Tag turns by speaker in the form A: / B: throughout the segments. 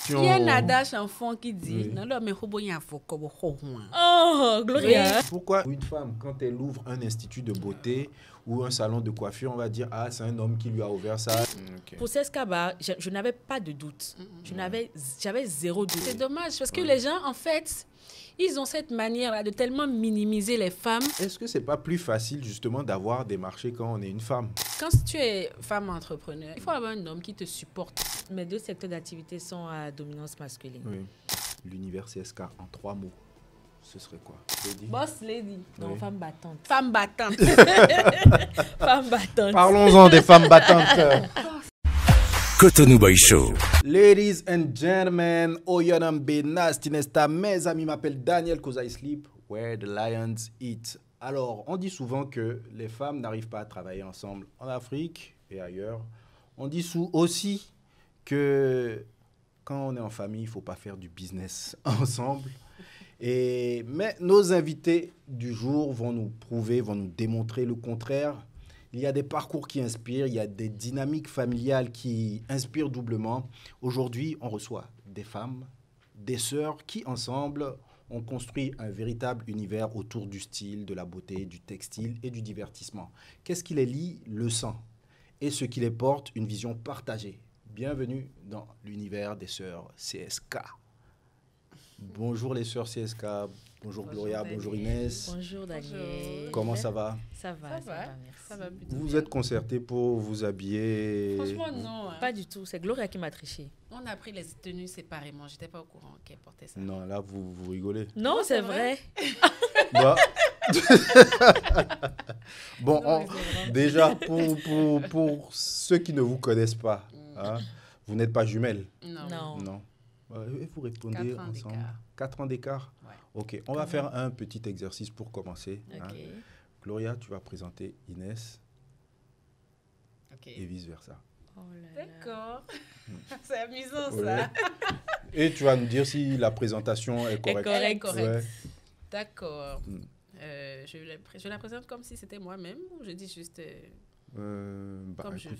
A: Il y a un adage enfant qui dit non, mais
B: oh, Gloria.
C: Oui. Pourquoi une femme, quand elle ouvre un institut de beauté ou un salon de coiffure, on va dire ah, c'est un homme qui lui a ouvert ça.
B: Okay. Pour CSK Bar, je n'avais pas de doute. J'avais zéro doute.
A: C'est dommage parce que les gens, en fait, ils ont cette manière-là de tellement minimiser les femmes.
C: Est-ce que c'est pas plus facile justement d'avoir des marchés quand on est une femme?
A: Quand tu es femme entrepreneur, il faut avoir un homme qui te supporte.
B: Mes deux secteurs d'activité sont à dominance masculine.
C: Oui. L'univers CSK en 3 mots, ce serait quoi?
A: Lady. Boss lady.
B: Non, oui. Femme battante.
A: Femme battante.
B: Femme battante.
C: Parlons-en des femmes battantes.
D: Cotonou Boy Show.
C: Ladies and gentlemen, Oyonam Benast Inesta, mes amis m'appellent Daniel cause I sleep where the lions eat. Alors, on dit souvent que les femmes n'arrivent pas à travailler ensemble en Afrique et ailleurs. On dit aussi que quand on est en famille, il ne faut pas faire du business ensemble. Mais nos invités du jour vont nous prouver, vont nous démontrer le contraire. Il y a des parcours qui inspirent, il y a des dynamiques familiales qui inspirent doublement. Aujourd'hui, on reçoit des femmes, des sœurs qui, ensemble, ont construit un véritable univers autour du style, de la beauté, du textile et du divertissement. Qu'est-ce qui les lie? Le sang. Et ce qui les porte, une vision partagée. Bienvenue dans l'univers des sœurs CSK. Bonjour les sœurs CSK. Bonjour Gloria,
A: Daniel.
C: Bonjour Inès.
B: Bonjour Daniel.
C: Comment ça va?
B: Ça va, merci.
A: Ça va
C: Vous vous êtes concertés pour vous habiller?
A: Franchement, non. Hein.
B: Pas du tout, c'est Gloria qui m'a triché.
A: On a pris les tenues séparément. J'étais pas au courant qu'elle portait ça.
C: Non, là, vous rigolez.
B: Non, c'est vrai.
C: Bah. Bon, déjà, pour ceux qui ne vous connaissent pas, hein, vous n'êtes pas jumelles?
A: Non.
C: Vous répondez
A: 4 ans
C: ensemble.
A: d'écart.
C: 4 ans d'écart?
A: Ouais.
C: Ok, on va faire un petit exercice pour commencer.
B: Okay.
C: Hein. Gloria, tu vas présenter Inès et vice-versa.
B: Oh là là.
A: D'accord. C'est amusant,
C: Ouais.
A: ça.
C: Et tu vas nous dire si la présentation est correcte.
A: Elle est correcte.
C: Ouais.
A: D'accord. Je la présente comme si c'était moi-même ou je dis juste...
C: Comme
A: écoute,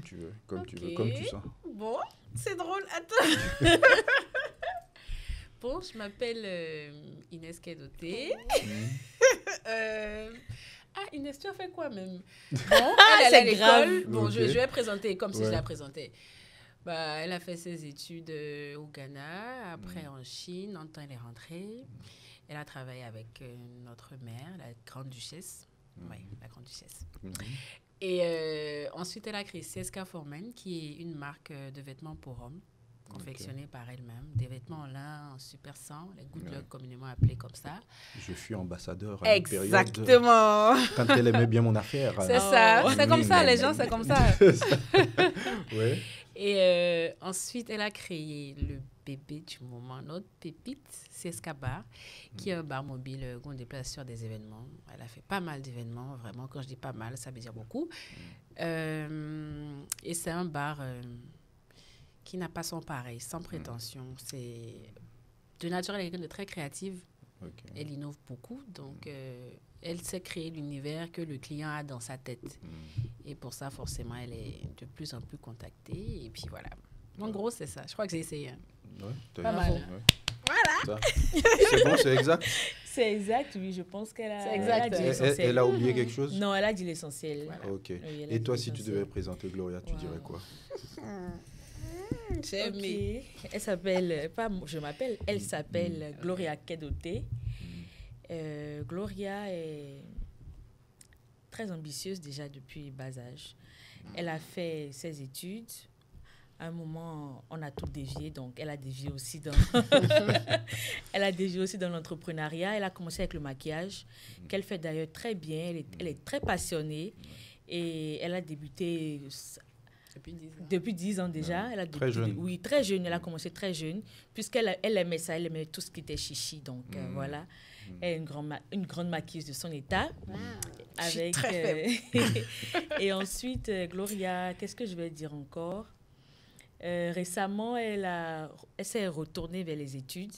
C: tu veux, comme tu veux, comme tu sens.
A: Bon, c'est drôle. Attends. Bon, je m'appelle Inès Kedoté. Inès, tu as fait quoi même? Bon, elle est à l'école. Bon,
C: Okay.
A: je vais présenter comme si je la présentais. Bah, elle a fait ses études au Ghana, après en Chine. En temps, elle est rentrée. Elle a travaillé avec notre mère, la grande duchesse. Oui, la grande duchesse. Et ensuite, elle a créé CSK for Men, qui est une marque de vêtements pour hommes, confectionnée par elle-même. Des vêtements en lin, en super 100, les good luck communément appelés comme ça.
C: Je suis ambassadeur à une période.
A: Exactement.
C: Quand elle aimait bien mon affaire.
A: C'est ça. C'est comme ça, les gens, c'est comme ça.
C: Ouais.
A: Et ensuite, elle a créé le bébé du moment, notre pépite, CSK Bar, qui est un bar mobile qu'on déplace sur des événements. Elle a fait pas mal d'événements, vraiment. Quand je dis pas mal, ça veut dire beaucoup. Et c'est un bar qui n'a pas son pareil, sans prétention. C'est de nature, elle est quelqu'un de très créative.
C: Okay.
A: Elle innove beaucoup, donc elle sait créer l'univers que le client a dans sa tête. Et pour ça, forcément, elle est de plus en plus contactée. Et puis voilà. En gros, c'est ça. Je crois que j'ai essayé. Hein.
C: Ouais,
A: pas mal.
C: Ouais.
A: Voilà.
C: C'est bon, c'est exact.
B: C'est exact, oui. Je pense qu'elle a,
A: c'est exact.
B: Elle a dit l'essentiel.
C: Elle a oublié quelque chose?
B: Non, elle a dit l'essentiel.
A: Voilà.
C: Ok.
B: Oui,
C: et toi, si tu devais présenter Gloria, tu dirais quoi?
A: J'ai aimé.
B: Elle s'appelle, elle s'appelle Gloria Kedoté. Gloria est très ambitieuse déjà depuis bas âge. Elle a fait ses études. À un moment, on a tout dévié, donc elle a dévié aussi dans l'entrepreneuriat. Elle a commencé avec le maquillage, qu'elle fait d'ailleurs très bien. Elle est très passionnée et elle a débuté depuis 10 ans déjà. Elle a débuté,
C: très jeune.
B: Oui, très jeune. Elle a commencé très jeune, puisqu'elle aimait ça, elle aimait tout ce qui était chichi. Donc voilà, elle est une grande maquilleuse de son état. Avec, et ensuite, Gloria, qu'est-ce que je vais dire encore? Récemment, elle s'est retournée vers les études.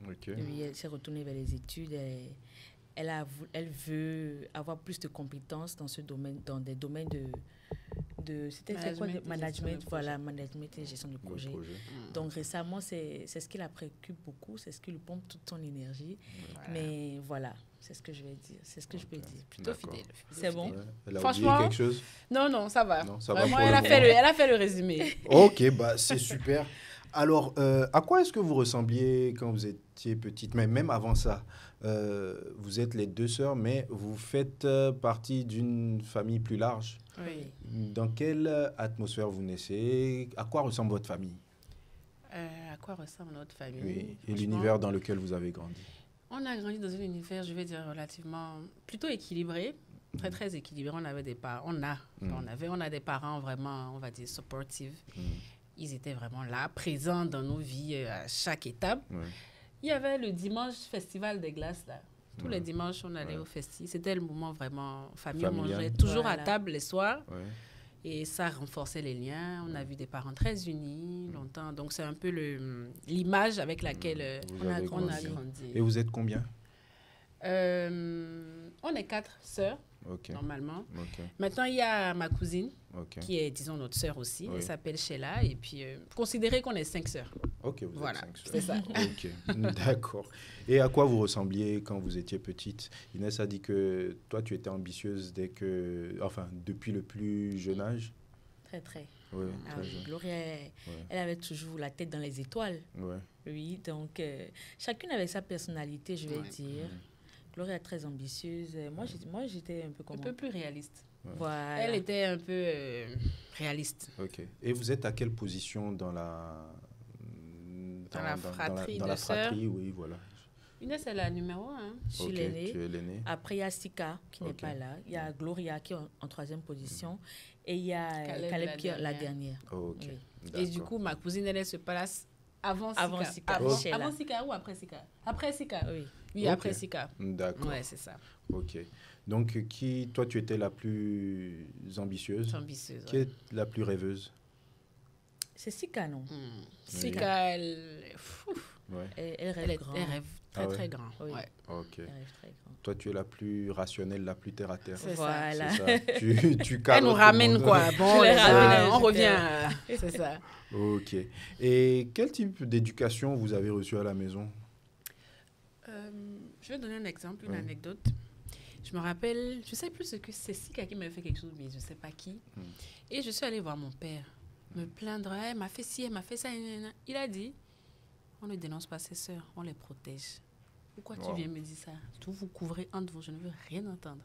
C: Okay.
B: Oui, elle s'est retournée vers les études. Elle veut avoir plus de compétences dans ce domaine, dans des domaines c'était quoi de management, voilà, management et gestion de projet. Donc récemment, c'est ce qui la préoccupe beaucoup, c'est ce qui lui pompe toute son énergie. Mais voilà, c'est ce que je vais dire, c'est ce que je peux dire.
A: Plutôt fidèle.
B: C'est bon.
C: Elle a
A: Franchement,
C: oublié quelque chose?
A: Non, ça va.
C: Non, ça
A: Vraiment,
C: va
A: elle a fait le résumé.
C: Ok, bah c'est super. Alors, à quoi est-ce que vous ressembliez quand vous étiez petite? Mais même avant ça, vous êtes les 2 sœurs, mais vous faites partie d'une famille plus large.
A: Oui.
C: Dans quelle atmosphère vous naissez? À quoi ressemble votre famille?
A: À quoi ressemble notre famille?
C: Oui, et l'univers dans lequel vous avez grandi?
A: On a grandi dans un univers, je vais dire, relativement plutôt équilibré, très, très équilibré. On avait des parents, on a des parents vraiment, on va dire, supportifs. Ils étaient vraiment là, présents dans nos vies à chaque étape. Il y avait le dimanche festival des glaces, là. Tous les dimanches, on allait au festi. C'était le moment vraiment famille. On mangeait toujours à table les soirs. Et ça renforçait les liens. On a vu des parents très unis longtemps. Donc, c'est un peu l'image avec laquelle on a grandi.
C: Et vous êtes combien?
A: On est 4 sœurs, normalement. Maintenant, il y a ma cousine, qui est, disons, notre sœur aussi. Elle s'appelle Sheila. Et puis, considérez qu'on est 5 sœurs.
C: Ok, vous êtes 5 sœurs.
A: C'est ça.
C: Ok, d'accord. Et à quoi vous ressembliez quand vous étiez petite? Inès a dit que toi, tu étais ambitieuse depuis le plus jeune âge.
B: Très, très.
C: Oui, très jeune.
B: Gloria, elle avait toujours la tête dans les étoiles. Oui, donc chacune avait sa personnalité, je vais dire. Gloria est très ambitieuse. Moi, j'étais un peu comme...
A: Un peu plus réaliste.
B: Voilà.
A: Elle était un peu réaliste.
C: Ok. Et vous êtes à quelle position dans la
A: fratrie
C: dans
A: de
C: la
A: sœurs?
C: fratrie, oui, voilà.
A: Inès, c'est la numéro 1.
B: Je suis l'aînée.
C: Tu es l'aînée.
B: Après, il y a Sika, qui n'est pas là. Il y a Gloria, qui est en 3e position. Et il y a Caleb, qui est la dernière.
C: Ok.
B: Oui.
A: Et du coup, ma cousine, elle se place avant Sika. Avant Sika ou après Sika? Après Sika. Oui, après Sika.
C: D'accord.
A: Ouais, c'est ça.
C: Ok. Donc, toi, tu étais la plus ambitieuse?
A: Ambitieuse.
C: Qui est la plus rêveuse?
B: C'est Sika, non?
A: Sika, elle
B: rêve grand.
A: Elle rêve très, très grand.
B: Oui.
A: Ouais.
C: Ok.
B: Elle rêve très grand.
C: Toi, tu es la plus rationnelle, la plus terre à terre.
B: Voilà.
C: C'est ça. Tu
A: elle nous ramène quoi? Bon, on revient. C'est ça.
C: Ok. Et quel type d'éducation vous avez reçu à la maison?
A: Je vais donner un exemple, une anecdote. Je me rappelle, je ne sais plus ce que c'est Sika qui m'avait fait quelque chose, mais je ne sais pas qui. Et je suis allée voir mon père, me plaindre. Elle m'a fait ci, elle m'a fait ça. Il a dit, on ne dénonce pas ses sœurs, on les protège. Pourquoi tu viens me dire ça? Tout vous couvrez entre vous, je ne veux rien entendre.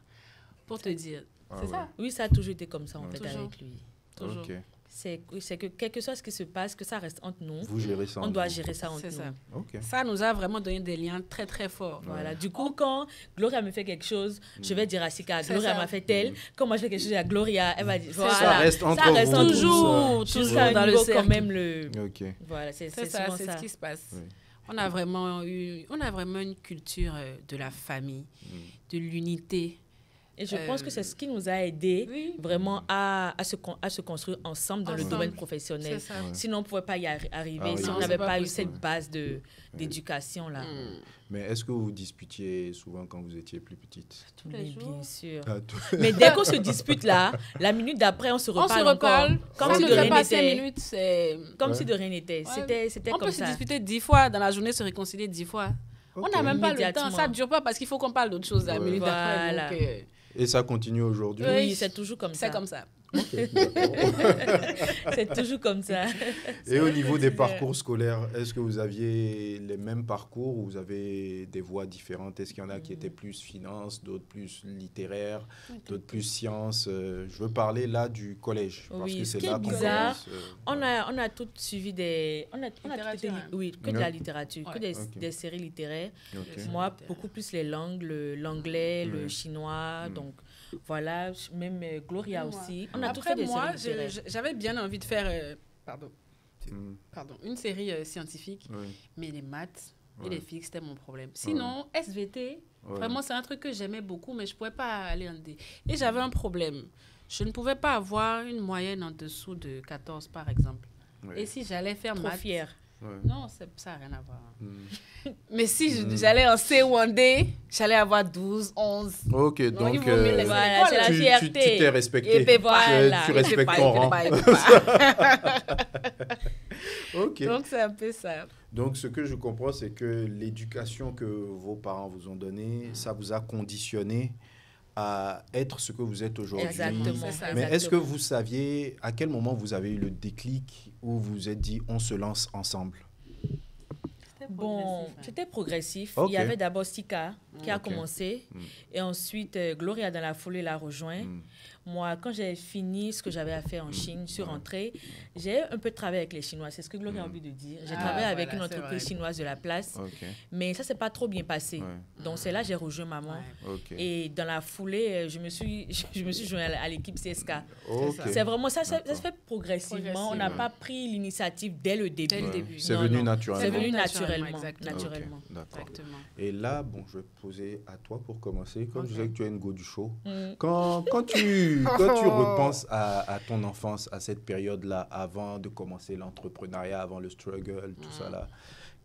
A: Pour te dire, c'est ça?
B: Oui, ça a toujours été comme ça, en fait, avec lui.
A: Toujours.
C: Okay.
B: C'est que quel que soit ce qui se passe, que ça reste entre nous.
C: Vous gérez ça.
B: On doit gérer ça entre nous.
A: Ça.
C: Okay.
A: Ça nous a vraiment donné des liens très, très forts.
B: Voilà. Du coup, quand Gloria me fait quelque chose, je vais dire à Sika, Gloria m'a fait tel. Quand moi je fais quelque chose à Gloria, elle va dire, voilà.
C: Ça reste entre vous.
A: Toujours dans le cercle.
B: Quand même le...
C: Okay.
B: Voilà, c'est
A: ça, c'est ce qui se passe. Oui. On a vraiment une culture de la famille, de l'unité.
B: Et je pense que c'est ce qui nous a aidés vraiment à se construire ensemble dans le domaine professionnel. Sinon, on ne pouvait pas y arriver si on n'avait pas eu cette base d'éducation-là.
C: Mais est-ce que vous disputiez souvent quand vous étiez plus petite?
A: Tous les jours.
B: Bien sûr. Mais dès qu'on se dispute là, la minute d'après, on se reparle encore.
A: Comme si de rien n'était.
B: Comme si de rien n'était. C'était comme ça.
A: On peut se disputer 10 fois dans la journée, se réconcilier 10 fois. On n'a même pas le temps. Ça ne dure pas parce qu'il faut qu'on parle d'autre chose la minute d'après.
C: Et ça continue aujourd'hui?
B: Oui, c'est toujours comme ça.
A: C'est comme ça.
C: Okay,
B: c'est toujours comme ça.
C: Et au niveau des parcours scolaires, est-ce que vous aviez les mêmes parcours ou vous avez des voies différentes? Est-ce qu'il y en a qui étaient plus finance, d'autres plus littéraires, d'autres plus sciences? Je veux parler là du collège. Parce que c'est là qu'on
B: commence. On a tout suivi des... que de la littérature, que des séries littéraires. Moi, beaucoup plus les langues, l'anglais, le chinois, donc... Voilà, même Gloria aussi. On a tout fait des séries.
A: J'avais bien envie de faire une série scientifique, mais les maths et les physiques, c'était mon problème. Sinon, SVT, vraiment, c'est un truc que j'aimais beaucoup, mais je ne pouvais pas aller en D. Et j'avais un problème. Je ne pouvais pas avoir une moyenne en dessous de 14, par exemple. Et si j'allais faire maths...
B: Trop fière.
A: Non, ça n'a rien à voir. Mais si j'allais en C ou en D, j'allais avoir 12, 11.
C: Ok, donc
B: voilà, c'est la fierté.
C: Tu t'es respecté.
B: Et puis voilà.
C: Tu respectes ton rang. Ok.
A: Donc, c'est un peu ça.
C: Donc, ce que je comprends, c'est que l'éducation que vos parents vous ont donnée, ça vous a conditionné à être ce que vous êtes aujourd'hui.
B: Exactement.
C: Mais est-ce que vous saviez à quel moment vous avez eu le déclic où vous vous êtes dit on se lance ensemble?
B: Bon, c'était progressif.
C: Ok.
B: Il y avait d'abord Sika qui a commencé et ensuite Gloria dans la foulée l'a rejoint. Moi, quand j'ai fini ce que j'avais à faire en Chine, je suis rentrée. J'ai un peu travaillé avec les Chinois, c'est ce que Gloria a envie de dire. J'ai travaillé avec une entreprise chinoise de la place, mais ça s'est pas trop bien passé. Donc c'est là que j'ai rejoint maman. Et dans la foulée, je me suis joint à l'équipe CSK. C'est vraiment ça, ça se fait progressivement. On n'a pas pris l'initiative dès le début.
C: C'est venu naturellement.
B: C'est venu naturellement.
A: Exactement.
C: Et là, bon, je vais te poser à toi pour commencer. Comme je disais que tu es une go du show, quand tu repenses à ton enfance, à cette période-là, avant de commencer l'entrepreneuriat, avant le struggle, tout ça là,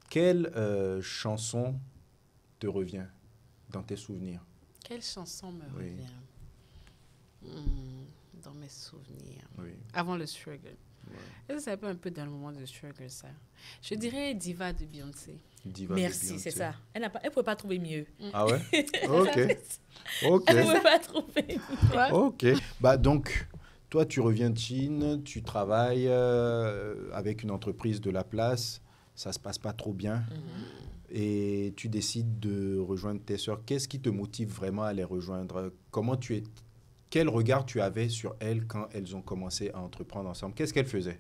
C: quelle chanson te revient dans tes souvenirs?
A: Quelle chanson me revient dans mes souvenirs? Avant le struggle. Est-ce que c'est un peu dans le moment de struggle, ça? Je dirais Diva de Beyoncé.
B: Merci, c'est ça. Elle ne pouvait pas trouver mieux.
C: Ah ouais? Ok.
B: Elle ne pouvait pas trouver mieux.
C: Ok. Bah donc, toi, tu reviens de Chine, tu travailles avec une entreprise de la place, ça ne se passe pas trop bien. Et tu décides de rejoindre tes sœurs. Qu'est-ce qui te motive vraiment à les rejoindre? Quel regard tu avais sur elles quand elles ont commencé à entreprendre ensemble? Qu'est-ce qu'elles faisaient?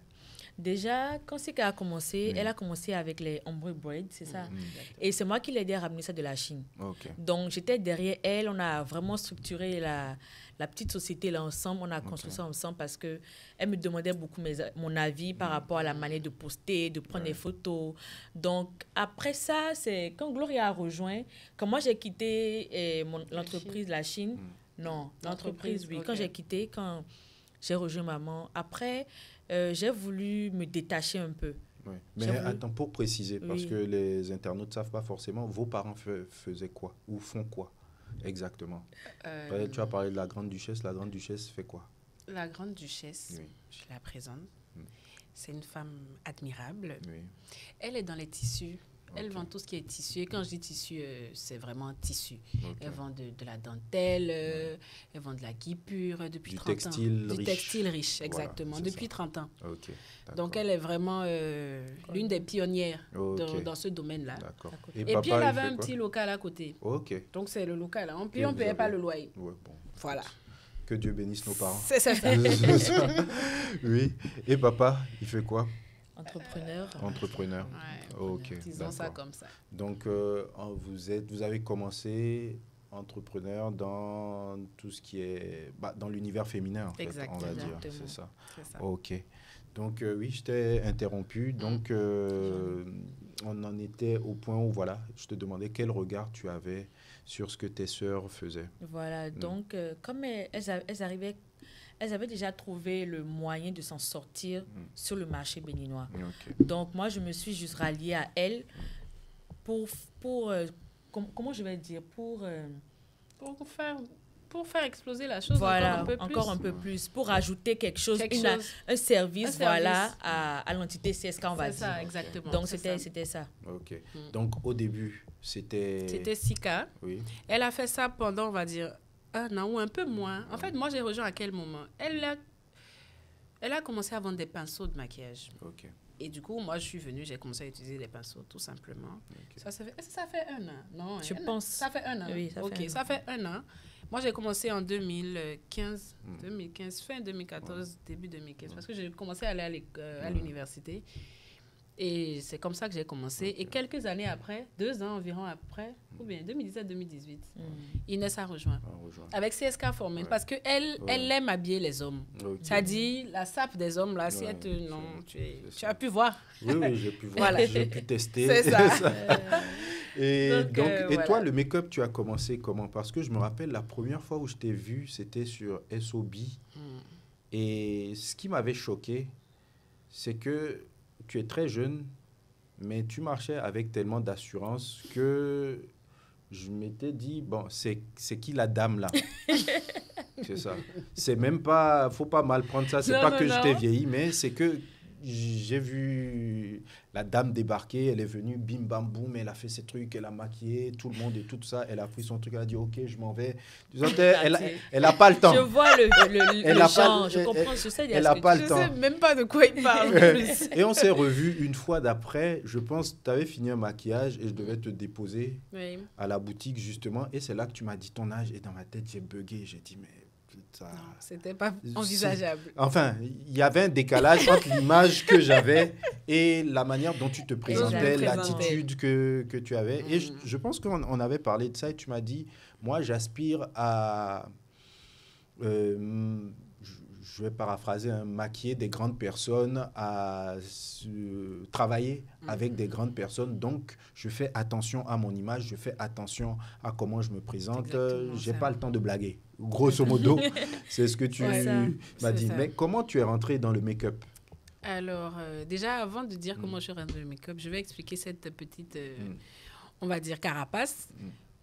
B: Déjà, quand Sika a commencé, elle a commencé avec les ombre braids, c'est ça. Et c'est moi qui l'ai aidé à ramener ça de la Chine. Donc, j'étais derrière elle. On a vraiment structuré la petite société là ensemble. On a construit ça ensemble parce qu'elle me demandait beaucoup mon avis par rapport à la manière de poster, de prendre des photos. Donc, après ça, c'est quand Gloria a rejoint, quand moi j'ai quitté l'entreprise, la Chine. Non, l'entreprise, oui. Quand j'ai quitté, quand j'ai rejoint maman, après, j'ai voulu me détacher un peu.
C: Mais attends, pour préciser, parce que les internautes ne savent pas forcément, vos parents faisaient quoi ou font quoi exactement? Tu as parlé de la Grande Duchesse. La Grande Duchesse fait quoi?
A: La Grande Duchesse, je la présente. C'est une femme admirable. Elle est dans les tissus. Elle vend tout ce qui est tissu. Et quand je dis tissu, c'est vraiment tissu. Elle vend de la dentelle, elle vend de la guipure depuis 30 ans. Du textile riche, exactement, depuis 30 ans. Donc, elle est vraiment l'une des pionnières dans ce domaine-là. Et puis, elle avait un petit local à côté. Donc, c'est le local. Puis, on ne payait pas le loyer. Voilà.
C: Que Dieu bénisse nos parents.
A: C'est ça.
C: Oui. Et papa, il fait quoi?
B: Entrepreneur.
C: Ok.
A: Disons ça comme ça.
C: Donc, vous avez commencé entrepreneur dans tout ce qui est dans l'univers féminin, en fait, on va dire. C'est ça. Ok. Donc, oui, je t'ai interrompu. Donc, on en était au point où, voilà, je te demandais quel regard tu avais sur ce que tes sœurs faisaient.
B: Voilà. Donc, comme elles arrivaient... Elles avaient déjà trouvé le moyen de s'en sortir sur le marché béninois. Donc, moi, je me suis juste ralliée à elles pour comment je vais dire, pour
A: faire exploser la chose
B: encore un peu plus, pour ajouter quelque chose, un service. Voilà, à l'entité CSK, on va dire.
A: C'est ça, exactement.
B: Donc, c'était ça.
C: Ok. Donc, au début, c'était...
A: C'était Sika. Oui. Elle a fait ça pendant, on va dire, 1 an ou un peu moins. En fait, moi, j'ai rejoint à quel moment? Elle a commencé à vendre des pinceaux de maquillage. Et du coup, moi, je suis venue, j'ai commencé à utiliser des pinceaux, tout simplement. Est-ce que ça fait 1 an? Non,
B: je pense.
A: Ça fait 1 an.
B: Oui,
A: ça fait 1 an. Moi, j'ai commencé en 2015, fin 2014, début 2015, parce que j'ai commencé à aller à l'université. Et c'est comme ça que j'ai commencé. Et quelques années après, 2 ans environ après, ou bien 2017-2018, Inès a rejoint. Avec CSK Formel. Parce qu'elle aime habiller les hommes. Ça dit, la sape des hommes, là, si elle te... Non, tu as pu voir.
C: Oui, j'ai pu voir.
A: Voilà.
C: J'ai pu tester.
A: C'est ça.
C: Et toi, le make-up, tu as commencé comment? Parce que je me rappelle, la première fois où je t'ai vu, c'était sur SOB. Et ce qui m'avait choqué, c'est que tu es très jeune mais tu marchais avec tellement d'assurance que je m'étais dit, bon, c'est qui la dame là? C'est ça. C'est même pas, faut pas mal prendre ça. C'est pas que je t'ai vieilli, mais c'est que j'ai vu la dame débarquer. Elle est venue, bim bam boum, elle a fait ses trucs, elle a maquillé tout le monde et tout ça. Elle a pris son truc, elle a dit ok, je m'en vais. Elle a pas le temps.
B: Je vois le genre, je comprends, je sais.
C: Elle a pas le temps.
A: Je sais même pas de quoi il parle.
C: Et on s'est revus une fois d'après. Je pense que tu avais fini un maquillage et je devais te déposer à la boutique justement. Et c'est là que tu m'as dit ton âge. Et dans ma tête, j'ai bugué. J'ai dit mais ça...
A: Non, c'était pas envisageable.
C: Enfin, il y avait un décalage entre l'image que j'avais et la manière dont tu te présentais, l'attitude que tu avais. Et je pense qu'on avait parlé de ça et tu m'as dit, moi, j'aspire à... je vais paraphraser, maquiller des grandes personnes, à travailler avec des grandes personnes. Donc, je fais attention à mon image, je fais attention à comment je me présente. Je n'ai pas le temps de blaguer. Grosso modo, c'est ce que tu m'as dit. Mais comment tu es rentrée dans le make-up?
A: Alors, déjà, avant de dire comment je suis rentrée dans le make-up, je vais expliquer cette petite, on va dire, carapace.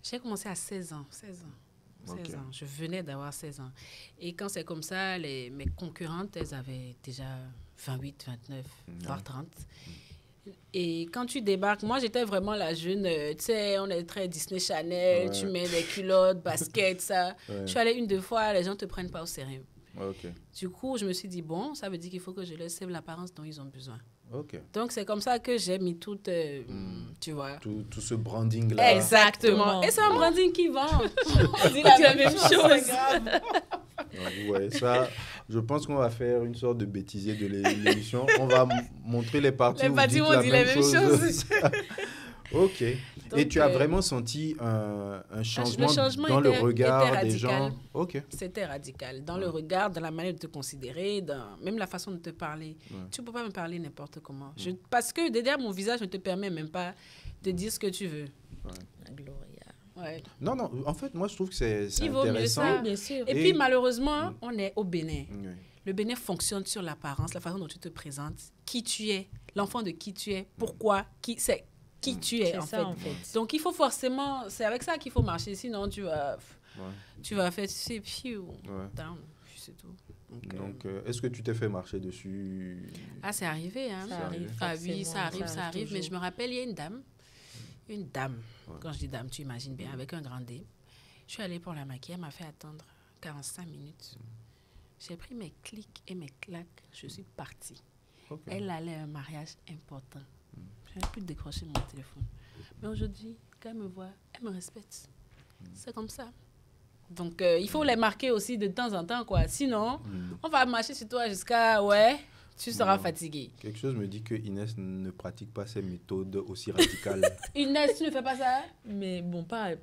A: J'ai commencé à 16 ans. 16 ans. Je venais d'avoir 16 ans. Et quand c'est comme ça, mes concurrentes, elles avaient déjà 28, 29, voire 30. Et quand tu débarques, moi, j'étais vraiment la jeune, tu sais, on est très Disney Channel, tu mets des culottes, baskets, ça. Je suis allée 1-2 fois, les gens ne te prennent pas au sérieux. Du coup, je me suis dit, bon, ça veut dire qu'il faut que je leur sève l'apparence dont ils ont besoin. Donc, c'est comme ça que j'ai mis tout, tu vois. Tout
C: ce branding-là.
A: Exactement. Et c'est un branding qui vend. On dit la même chose.
C: Ouais, ça, je pense qu'on va faire une sorte de bêtisier de l'émission. On va montrer les parties où on dit la même chose. Ok. Donc, et tu as vraiment senti un changement dans le regard des gens?
A: C'était radical. Dans le regard, dans la manière de te considérer, même la façon de te parler. Tu ne peux pas me parler n'importe comment. Parce que derrière mon visage ne te permet même pas de dire ce que tu veux.
B: Gloria.
C: Non, en fait, moi, je trouve que c'est intéressant.
A: Il vaut mieux ça, bien sûr. Et puis, malheureusement, on est au Bénin. Le Bénin fonctionne sur l'apparence, la façon dont tu te présentes, qui tu es, l'enfant de qui tu es, pourquoi, qui tu es, en fait. Donc, il faut forcément... C'est avec ça qu'il faut marcher. Sinon, tu vas faire... C'est down, c'est tout.
C: Donc, est-ce que tu t'es fait marcher dessus?
A: Ah, c'est arrivé, hein. Ça arrive. Ah oui, ça arrive. Mais je me rappelle, il y a une dame. Quand je dis dame, tu imagines bien, avec un grand D. Je suis allée pour la maquiller, elle m'a fait attendre 45 minutes. J'ai pris mes clics et mes claques, je suis partie. Elle allait à un mariage important. Je n'ai plus décroché mon téléphone. Mais aujourd'hui, quand elle me voit, elle me respecte. C'est comme ça. Donc, il faut les marquer aussi de temps en temps, quoi. Sinon, on va marcher sur toi jusqu'à... tu seras fatigué.
C: Quelque chose me dit que Inès ne pratique pas ces méthodes aussi radicales.
A: Inès, tu ne fais pas ça?
B: Mais bon, pas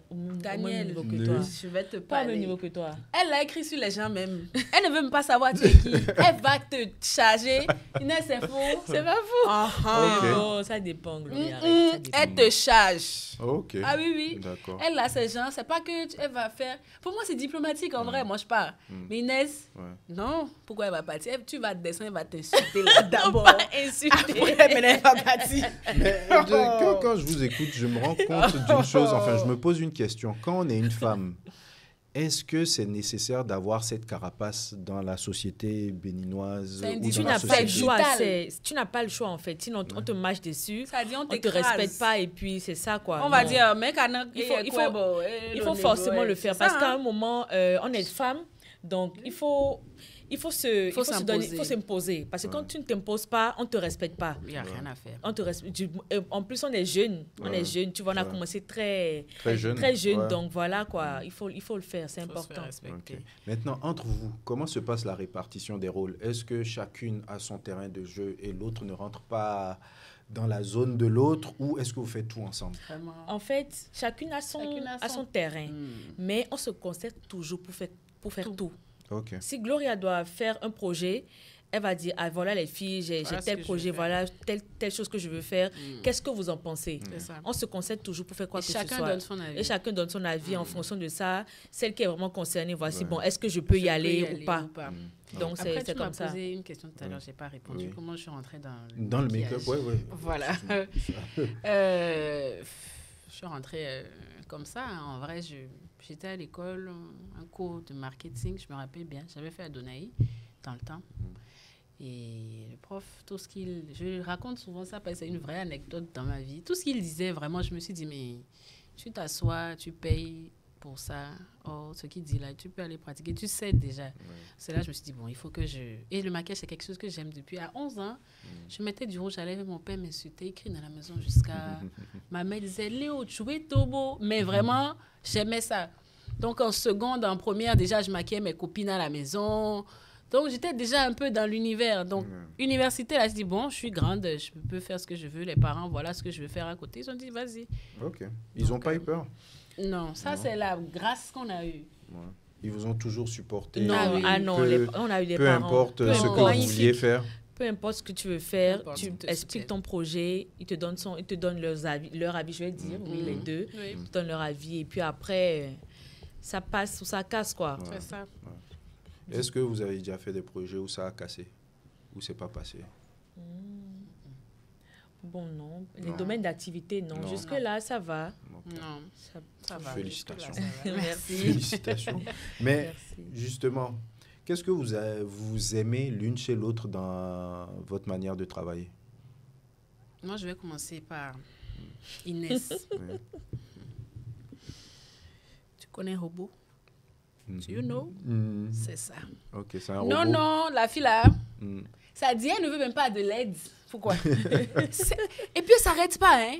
B: au même niveau que
A: toi. Je vais te parler.
B: Pas au même niveau que toi.
A: Elle l'a écrit sur les gens même. Elle ne veut même pas savoir tu es qui. Elle va te charger. Inès, c'est faux.
B: C'est pas faux. Bon, ça dépend, Gloria.
A: Elle te charge.
C: Ah
A: oui. D'accord. Elle a ces gens. C'est pas que elle va faire... Pour moi, c'est diplomatique en vrai. Moi, je pars. Mais Inès, non. Pourquoi elle va partir? Tu vas descendre. Elle va t'insulter là d'abord. Après, elle va partir.
C: Mais quand je vous écoute, je me rends compte d'une chose. Enfin, je me pose une question. Quand on est une femme, est-ce que c'est nécessaire d'avoir cette carapace dans la société béninoise ou dans la société?
B: Tu n'as pas le choix, en fait. Sinon, on te marche dessus. Ça dit, on ne te respecte pas et puis c'est ça, quoi.
A: On va dire, mec,
B: il faut forcément le faire parce qu'à un moment, on est femme, donc il faut s'imposer. Parce que quand tu ne t'imposes pas, on ne te respecte pas.
A: Il n'y a rien à faire.
B: En plus, on est jeune. Tu vois, on a commencé très jeune. Donc voilà, quoi. Il faut le faire, c'est important.
C: Maintenant, entre vous, comment se passe la répartition des rôles? Est-ce que chacune a son terrain de jeu et l'autre ne rentre pas dans la zone de l'autre, ou est-ce que vous faites tout ensemble?
B: En fait, chacune a son terrain. Mais on se concerte toujours pour faire tout. Si Gloria doit faire un projet, elle va dire, ah, voilà les filles, j'ai tel projet, voilà telle chose que je veux faire. Qu'est-ce que vous en pensez? On se concerte toujours pour faire quoi que ce soit. Et chacun donne son avis en fonction de ça. Celle qui est vraiment concernée, voici, bon, est-ce que je peux y aller ou pas? Donc, c'est comme ça.
A: Tu m'as posé une question tout à l'heure, je n'ai pas répondu. Comment je suis rentrée
C: dans le make-up? Oui.
A: Voilà. Je suis rentrée comme ça. En vrai, j'étais à l'école, un cours de marketing, je me rappelle bien. J'avais fait à Donaï dans le temps. Et le prof, tout ce qu'il... Je raconte souvent ça parce que c'est une vraie anecdote dans ma vie. Tout ce qu'il disait, vraiment, je me suis dit, mais tu t'assois, tu payes pour ça. Oh, ce qu'il dit là, tu peux aller pratiquer. Tu sais déjà. C'est là je me suis dit, bon, il faut que je... Et le maquillage, c'est quelque chose que j'aime depuis. À 11 ans, je mettais du rouge à lèvres. Mon père m'insultait, écrit dans la maison jusqu'à... Ma mère disait, Léo, tu es trop beau. Mais vraiment, j'aimais ça. Donc, en seconde, en première, déjà, je maquillais mes copines à la maison. Donc, j'étais déjà un peu dans l'univers. Donc, université, là, je dis, bon, je suis grande, je peux faire ce que je veux. Les parents, voilà ce que je veux faire à côté. Ils ont dit, vas-y.
C: OK. Ils n'ont pas eu peur?
A: Non, ça, c'est la grâce qu'on a eue.
C: Ouais. Ils vous ont toujours supporté?
B: Non, on a eu des
C: peu
B: parents.
C: Importe ce que vous vouliez faire.
B: Peu importe ce que tu veux faire, tu expliques ton projet, ils te donnent leur avis, je vais dire, les deux. Ils te donnent leur avis. Et puis après, ça passe ou ça casse, quoi.
A: Ouais. C'est ça.
C: Ouais. Est-ce que vous avez déjà fait des projets où ça a cassé? Où c'est pas passé?
B: Bon, non. Les domaines d'activité, non. Jusque-là, ça va.
A: Non, ça va.
C: Félicitations.
B: Merci.
C: Félicitations. Mais
B: merci.
C: Justement, qu'est-ce que vous aimez l'une chez l'autre dans votre manière de travailler?
A: Moi, je vais commencer par Inès. Tu connais Robot? You know? C'est ça.
C: Ok, c'est un robot.
A: Non, la fille là, ça dit, elle ne veut même pas de l'aide. Pourquoi? Et puis, elle s'arrête pas, hein?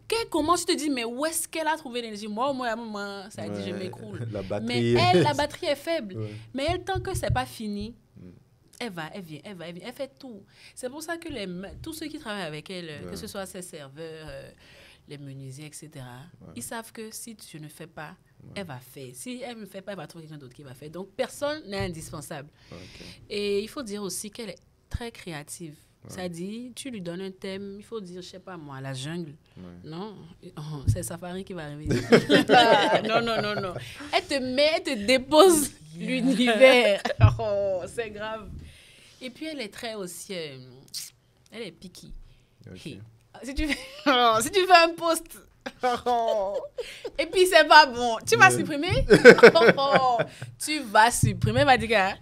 A: Qu'elle commence, tu te dis, mais où est-ce qu'elle a trouvé l'énergie? Moi, à un moment, ça dit, je m'écroule. Mais elle, la batterie est faible. Mais elle, tant que c'est pas fini, elle vient, elle fait tout. C'est pour ça que tous ceux qui travaillent avec elle, que ce soit ses serveurs, les menuisiers, etc., ils savent que si tu ne fais pas, elle va faire. Si elle ne fait pas, elle va trouver quelqu'un d'autre qui va faire. Donc, personne n'est indispensable. Et il faut dire aussi qu'elle est très créative. Ça dit, tu lui donnes un thème, il faut dire, je sais pas moi, la jungle. Non, c'est Safari qui va arriver. Non. Elle te dépose l'univers. Oh, c'est grave. Et puis, elle est très aussi... elle est picky. Okay. Si tu fais un post... et puis, c'est pas bon. Tu vas supprimer? Tu vas supprimer. Elle va dire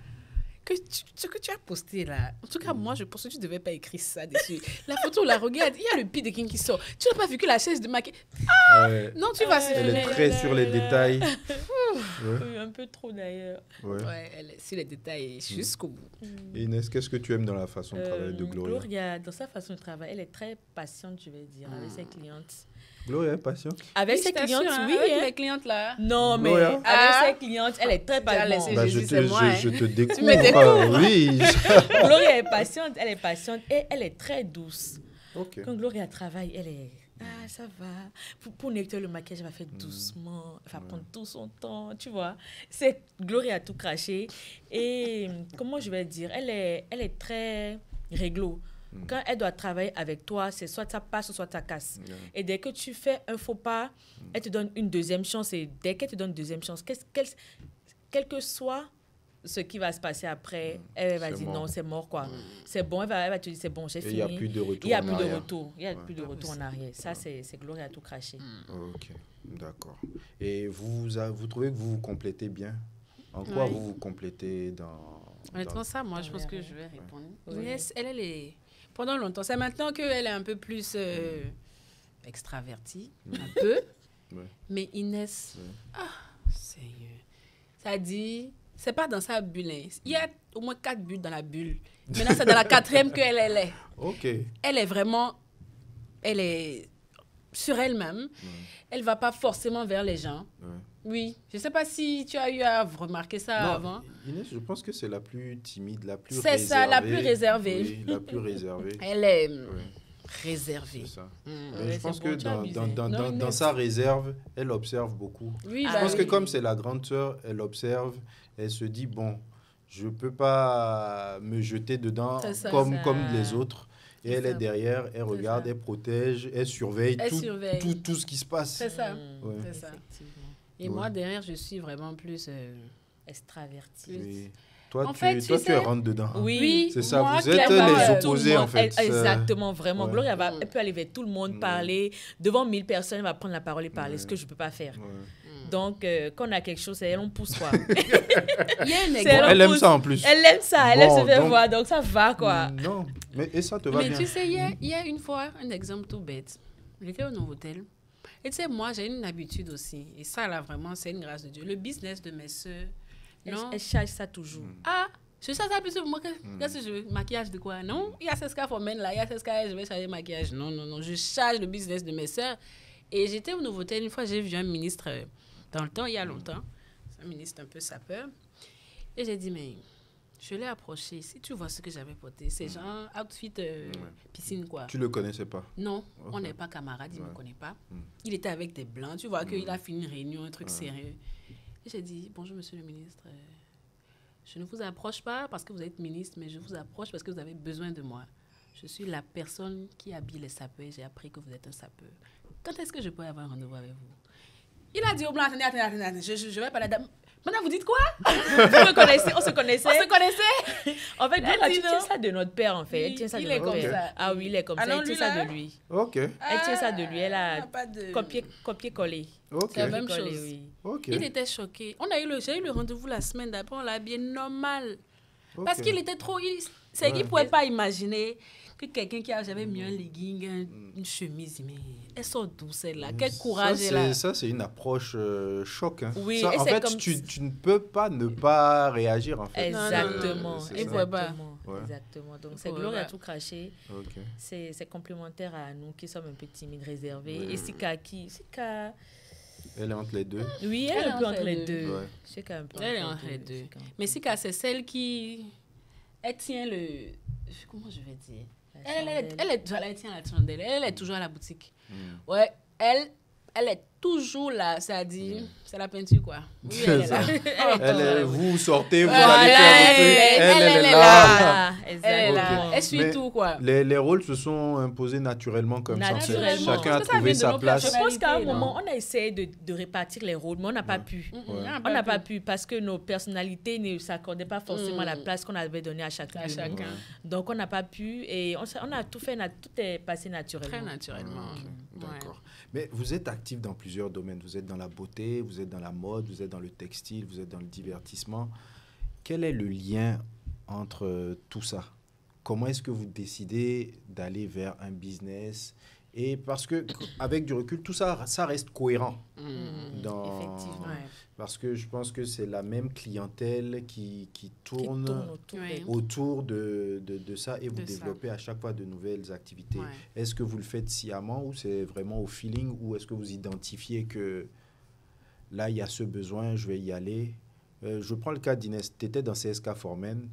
A: ce que tu as posté là. En tout cas, moi, je pense que tu ne devais pas écrire ça dessus. La photo, la regarde. Il y a le pied de King qui sort. Tu n'as pas vu que la chaise de maquillage... Non, tu vas supprimer.
C: Elle est très sur les détails.
B: Oui, un peu trop d'ailleurs.
A: Elle est sur les détails jusqu'au bout.
C: Inès, qu'est-ce que tu aimes dans la façon de travailler de Gloria?
B: Gloria, dans sa façon de travailler, elle est très patiente, je vais dire, avec ses clientes.
C: Gloria est patiente?
B: Avec ses clientes, oui.
A: Avec les clientes là.
B: Non, mais avec ses clientes, elle est très patiente.
C: Je te découvre. Oui.
B: Gloria est patiente, et elle est très douce. Quand Gloria travaille, elle est... Ah, ça va. Pour nettoyer le maquillage, elle va faire doucement. Elle va prendre tout son temps, tu vois. Gloria a tout craché. Et comment je vais dire, elle est très réglo. Quand elle doit travailler avec toi, c'est soit ça passe ou soit ça casse. Et dès que tu fais un faux pas, elle te donne une deuxième chance. Et dès qu'elle te donne une deuxième chance, quel que soit ce qui va se passer après, elle va dire non, c'est mort, quoi. C'est bon, elle va te dire c'est bon, j'ai fini.
C: Il n'y a plus de retour
B: Il n'y a plus de retour en arrière. Ça, c'est Gloria a tout craché.
C: Ok, d'accord. Et vous trouvez que vous vous complétez bien? En quoi vous vous complétez dans...
A: Honnêtement, ça, moi, je pense que je vais répondre. Inès, elle est... Pendant longtemps, c'est maintenant qu'elle est un peu plus extravertie, un peu. Mais Inès, sérieux. Ça dit, c'est pas dans sa bulle. Hein. Il y a au moins 4 bulles dans la bulle. Maintenant, c'est dans la 4e qu'elle est.
C: Ok.
A: Elle est vraiment, elle est sur elle-même. Elle va pas forcément vers les gens. Oui, je sais pas si tu as eu à remarquer ça avant.
C: Inès, je pense que c'est la plus timide, la plus
A: réservée. C'est ça, la plus réservée.
C: Oui, la plus réservée.
A: Elle est réservée.
C: C'est ça. Mais je pense que dans sa réserve, elle observe beaucoup. Oui, je pense que comme c'est la grande sœur, elle observe, elle se dit, bon, je peux pas me jeter dedans
A: Ça,
C: comme
A: ça.
C: les autres. Et elle est derrière, elle regarde,
A: ça.
C: elle protège, elle surveille,
A: Elle surveille.
C: tout ce qui se passe.
A: C'est ça.
C: Ouais.
A: C'est ça.
B: Effectivement.
A: Et moi, derrière, je suis vraiment plus...
B: Extravertie.
C: Oui. Toi,
A: En
C: tu,
A: fait,
C: toi
A: tu
C: tu
A: sais-
C: rentres dedans.
B: Oui.
C: C'est ça,
A: moi,
C: vous êtes
A: clairement,
C: les
A: tout le
C: opposés,
B: monde,
C: en fait.
B: Exactement, vraiment.
C: Ouais.
B: Gloria, elle peut aller vers tout le monde, parler. Devant 1000 personnes, elle va prendre la parole et parler, ce que je ne peux pas faire.
C: Ouais.
B: Donc, quand on a quelque chose, c'est elle, on pousse, quoi.
A: Il y a une
B: C'est
A: exemple.
C: Elle aime ça en plus.
B: Elle aime ça, elle aime
C: Bon,
B: se faire
C: donc-
B: voir, donc ça va, quoi.
C: Non, et ça te va
A: Mais
C: bien.
A: tu sais, il y a une fois, un exemple tout bête. J'étais au Novotel. Et tu sais, moi, j'ai une habitude aussi. Et ça, là, vraiment, c'est une grâce de Dieu. Le business de mes soeurs. Non.
B: Elle charge ça toujours.
A: Ah, je sais ça plus pour moi. Qu'est-ce que je veux? Maquillage de quoi? Non, il y a CSK for men là. Il y a CSK, je vais charger maquillage. Non, non, non. Je charge le business de mes soeurs. Et j'étais au Novotel. Une fois, j'ai vu un ministre dans le temps, il y a longtemps. C'est un ministre un peu sapeur. Et j'ai dit, mais je l'ai approché. Si tu vois ce que j'avais porté, c'est genre outfit piscine, quoi.
C: Tu le connaissais pas.
A: Non,
C: Ok.
A: on n'est pas camarades, il ne me
C: Ouais.
A: connaît pas. Il était avec des blancs, tu vois qu'il a fini une réunion, un truc sérieux. Et j'ai dit, bonjour monsieur le ministre, je ne vous approche pas parce que vous êtes ministre, mais je vous approche parce que vous avez besoin de moi. Je suis la personne qui habille les sapeurs et j'ai appris que vous êtes un sapeur. Quand est-ce que je peux avoir un rendez-vous avec vous? Il a dit au blanc, attendez, je vais parler d'âme. Maintenant, vous dites quoi?
B: Vous me connaissez, on se connaissait.
A: On se connaissait?
B: En fait,
A: Elle a
B: Gloria,
A: dit
B: tu tiens
A: non.
B: ça de notre père, en fait. Elle
A: Oui,
B: tient ça de
A: il est
B: notre
A: comme
B: père.
A: ça.
B: Ah oui, il est comme
A: Ah
B: ça.
A: non,
B: Elle tient
A: lui,
B: ça
A: là?
B: de lui.
C: Ok,
B: Elle tient ça de lui. Elle a
A: pas de...
B: copié-collé.
C: ok,
A: C'est la même
B: Copié-collé,
A: chose.
B: oui.
C: ok.
A: Il était choqué. J'ai eu le rendez-vous la semaine d'après, on l'a habillé normal.
C: Ok.
A: Parce qu'il était trop... Il ne pouvait pas imaginer que quelqu'un qui j'avais mis un legging, une chemise, mais elles sont douces, celles-là. Quel courage
C: Ça,
A: elle a.
C: Ça, c'est une approche choc. Hein.
B: Oui,
C: Ça,
B: et
C: en
B: c'est
C: fait,
B: comme-
C: tu ne peux pas ne pas réagir, en fait.
B: Exactement.
C: C'est
A: Il
C: ça.
A: pouvait pas.
B: Exactement.
C: Ouais.
B: Exactement. Donc,
A: Il
B: c'est
A: pouvait
B: Gloria
A: pas.
B: a tout craché.
C: Ok.
B: C'est complémentaire à nous qui sommes un peu timides, réservés.
C: Ouais.
B: Et Sika qui... Sika...
C: Elle est entre les deux.
B: Oui, elle est un peu entre les deux.
C: Ouais.
B: Sika un peu
A: Elle est entre les deux.
B: Sika.
A: Mais Sika, c'est celle qui... Elle tient le... Comment je vais dire? Elle tient la chandelle. Elle est toujours à la boutique. Ouais, elle est toujours là. Ça dit, c'est la peinture, quoi. Oui,
C: C'est
A: elle est
C: ça.
A: là.
C: Vous sortez, vous
A: Voilà,
C: allez faire vos trucs. Elle est là.
B: Ah,
A: Elle est
B: exactement.
A: là. Elle suit
C: Mais
A: tout, quoi.
C: Les rôles se sont imposés naturellement comme ça. en fait.
B: Naturellement.
C: Chacun a
A: Parce que ça
C: trouvé
A: vient de
C: sa
A: nos
C: place.
B: Je pense qu'à un
A: personnalité,
B: moment, on a essayé de répartir les rôles, mais on n'a pas pu.
C: Ouais.
B: On n'a pas pu parce que nos personnalités ne s'accordaient pas forcément la place qu'on avait donnée à chacun
A: À
B: de nous.
A: chacun.
B: Donc, on n'a pas pu et on a tout fait, tout est passé naturellement.
A: Très naturellement.
C: D'accord. Mais vous êtes actif dans plusieurs domaines. Vous êtes dans la beauté, vous êtes dans la mode, vous êtes dans le textile, vous êtes dans le divertissement. Quel est le lien entre tout ça? Comment est-ce que vous décidez d'aller vers un business? Et parce que avec du recul, tout ça, ça reste cohérent.
B: Effectivement.
A: Ouais.
C: Parce que je pense que c'est la même clientèle qui tourne,
B: autour
A: Oui.
C: autour de ça et vous
A: De ça.
C: développez à chaque fois de nouvelles activités.
A: Ouais.
C: Est-ce que vous le faites sciemment ou c'est vraiment au feeling ou est-ce que vous identifiez que là, il y a ce besoin, je vais y aller? Je prends le cas d'Inès. Tu étais dans CSK Formen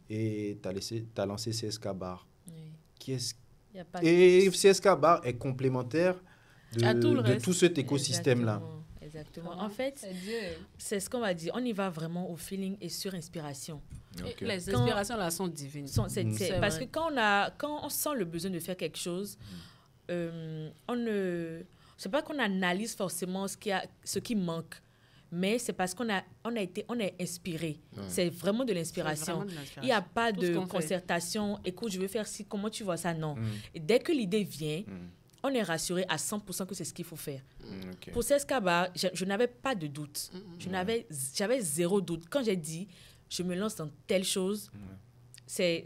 C: et tu as lancé CSK Bar.
B: Oui.
C: Qu'est-ce-
B: Y a pas
C: Et CSK Bar est complémentaire
A: À tout le
C: de
A: reste.
C: tout cet écosystème-là.
B: Exactement. En fait,
A: C'est Dieu.
B: c'est ce qu'on va dire. On y va vraiment au feeling et sur inspiration.
C: Ok.
A: Les
B: Quand-
A: inspirations là sont divines.
B: C'est parce
A: vrai.
B: que quand on sent le besoin de faire quelque chose, on ne... C'est pas qu'on analyse forcément ce qui manque, mais c'est parce on est inspiré. C'est vraiment de l'inspiration.
A: vraiment de l'inspiration.
B: Il n'y a pas
A: Tout ce
B: de
A: qu'on fait.
B: concertation. Écoute, je veux faire ci, comment tu vois ça? Non. Et dès que l'idée vient, on est rassuré à 100% que c'est ce qu'il faut faire.
C: Ok.
B: Pour CSK Bar, je n'avais pas de doute. J'avais zéro doute. Quand j'ai dit, je me lance dans telle chose, c'est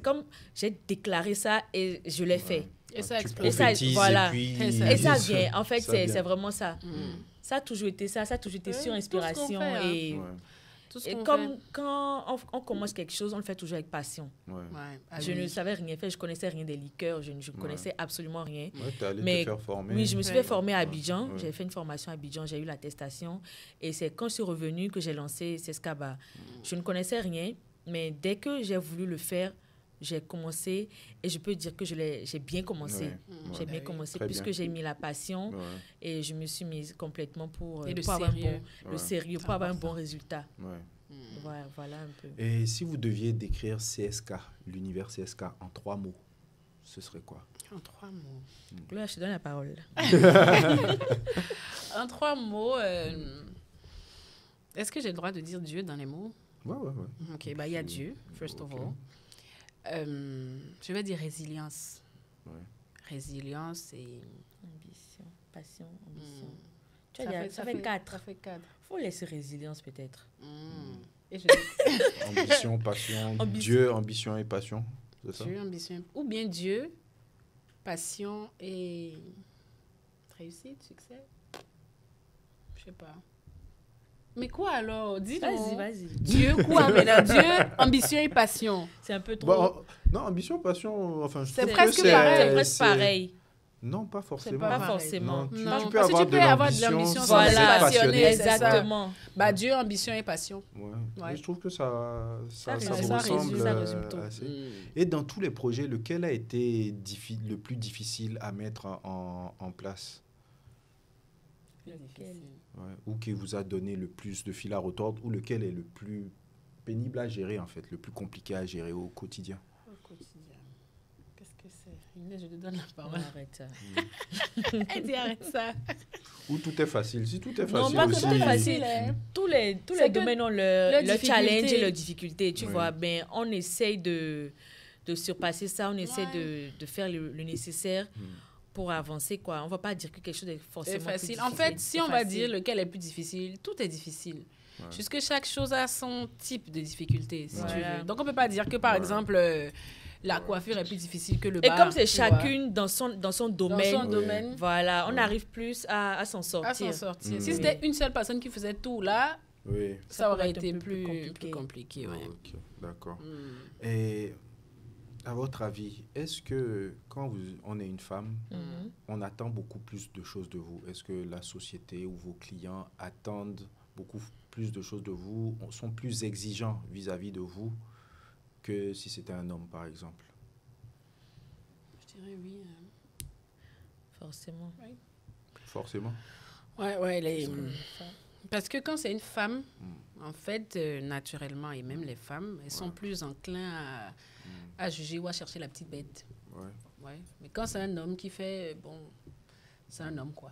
B: comme j'ai déclaré ça et je l'ai fait.
A: Et ça
C: Tu
A: explose.
B: Et ça,
C: prophétises
B: voilà.
C: et puis...
B: Et ça vient. En fait,
C: Ça
B: c'est
C: vient.
B: vraiment ça. Ça a toujours été ça. Ça a toujours été
A: Oui,
B: sur
A: tout ce qu'on
B: inspiration.
A: fait, hein.
B: Et,
C: Ouais,
A: Tout ce
B: et
A: qu'on
B: comme
A: fait.
B: quand on commence quelque chose, on le fait toujours avec passion.
C: ouais.
A: Ouais. Ah
B: Je
A: oui.
B: ne savais rien faire. Je connaissais rien des liqueurs. Je ne connaissais absolument rien.
C: Ouais, t'es allé
B: Mais
C: te faire former.
B: oui, je me suis
A: Ouais.
B: fait former à Abidjan.
C: Ouais.
B: J'ai fait une formation à Abidjan. J'ai eu l'attestation. Et c'est quand je suis revenue que j'ai lancé CSK Bar. Je ne connaissais rien, mais dès que j'ai voulu le faire, j'ai commencé et je peux dire que j'ai bien commencé.
C: Ouais.
B: J'ai
C: Ouais.
B: bien commencé
C: Très
B: puisque
C: bien.
B: j'ai mis la passion
C: Ouais.
B: et je me suis mise complètement pour
A: Et le
B: avoir
A: sérieux.
B: le sérieux, pour avoir un bon résultat.
C: Ouais.
B: Voilà un peu.
C: Et si vous deviez décrire CSK, l'univers CSK, en 3 mots, ce serait quoi?
A: En 3 mots.
B: Là, je te donne la parole.
A: En 3 mots, est-ce que j'ai le droit de dire Dieu dans les mots?
C: Ouais.
A: Ok, il y a Dieu, first of all. Je vais dire résilience.
C: Ouais.
A: Résilience et...
B: Ambition, passion, ambition.
A: Ça fait 4. Ça fait 4.
B: Il faut laisser résilience peut-être.
A: Et je...
C: Ambition, passion, Dieu, ambition et passion, c'est ça?
A: Dieu, ambition. Ou bien Dieu, passion et réussite, succès. Je sais pas. Mais quoi alors? Dis-nous.
B: Vas-y.
A: Dieu, quoi maintenant? Dieu, ambition et passion.
B: C'est un peu trop...
C: Bon, non, ambition, passion, enfin...
A: C'est presque pareil.
B: C'est presque pareil.
C: Non, pas forcément.
A: Pas
B: forcément.
C: Non, tu peux
A: parce que tu peux avoir de l'ambition sans être passionné.
B: Exactement.
A: Dieu, ambition et passion.
C: Ouais. Et je trouve que ça
A: résume,
C: ressemble
A: ça résume tout.
C: assez. Et dans tous les projets, lequel a été le plus difficile à mettre en place? Ou qui vous a donné le plus de fil à retordre, ou lequel est le plus pénible à gérer, en fait, le plus compliqué à gérer au quotidien?
A: Qu'est-ce que c'est? Inès, je te donne la parole.
B: Arrête ça.
A: Elle dit arrête ça.
C: Ou tout est facile? Si tout est facile
B: Non, pas que
C: aussi...
B: tout est facile. Tous les domaines ont leur challenge et leurs difficultés. Tu vois, on essaye de surpasser ça, on essaie de faire le nécessaire pour avancer, quoi. On ne va pas dire que quelque chose est forcément
A: facile.
B: Plus difficile.
A: En fait, si on va dire lequel est plus difficile, tout est difficile. Puisque chaque chose a son type de difficulté, si tu veux. Donc, on ne peut pas dire que, par exemple... la coiffure est plus difficile que le bar.
B: Et comme c'est chacune dans son domaine,
A: voilà,
B: on arrive plus à s'en sortir.
A: Si c'était une seule personne qui faisait tout là, ça aurait été plus compliqué.
C: Ok, d'accord. Et à votre avis, est-ce que quand on est une femme, on attend beaucoup plus de choses de vous? Est-ce que la société ou vos clients attendent beaucoup plus de choses de vous, sont plus exigeants vis-à-vis de vous que si c'était un homme, par exemple?
A: Je dirais oui.
B: Forcément.
A: Oui.
C: Forcément?
A: Parce que quand c'est une femme, en fait, naturellement, et même les femmes, elles sont plus enclins à juger ou à chercher la petite bête. Mais quand c'est un homme qui fait, c'est un homme, quoi.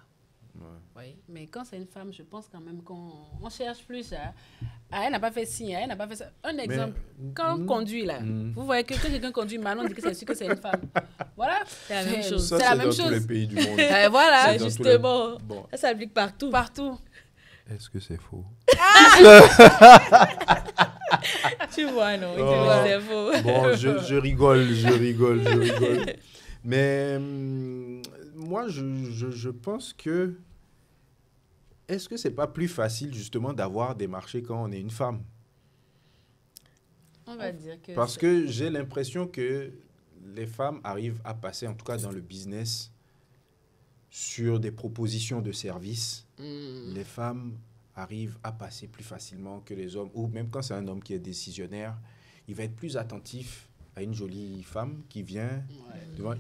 A: Mais quand c'est une femme, je pense quand même qu'on cherche plus à... elle n'a pas fait ci, elle n'a pas fait ça. Un exemple, quand on conduit, là, vous voyez que quand quelqu'un conduit mal, on dit que c'est sûr que c'est une femme. Voilà.
B: C'est la même chose.
C: Ça,
A: c'est la même
C: dans tous les pays du monde.
A: Voilà,
B: justement. Ça s'applique partout.
A: Partout.
C: Est-ce que c'est faux?
B: Tu vois, non? C'est faux.
C: Bon, je rigole. Mais moi, je pense que... Est-ce que c'est pas plus facile, justement, d'avoir des marchés quand on est une femme?
A: On va dire que...
C: Parce que j'ai l'impression que les femmes arrivent à passer, en tout cas dans le business, sur des propositions de services. Les femmes arrivent à passer plus facilement que les hommes. Ou même quand c'est un homme qui est décisionnaire, il va être plus attentif à une jolie femme qui vient,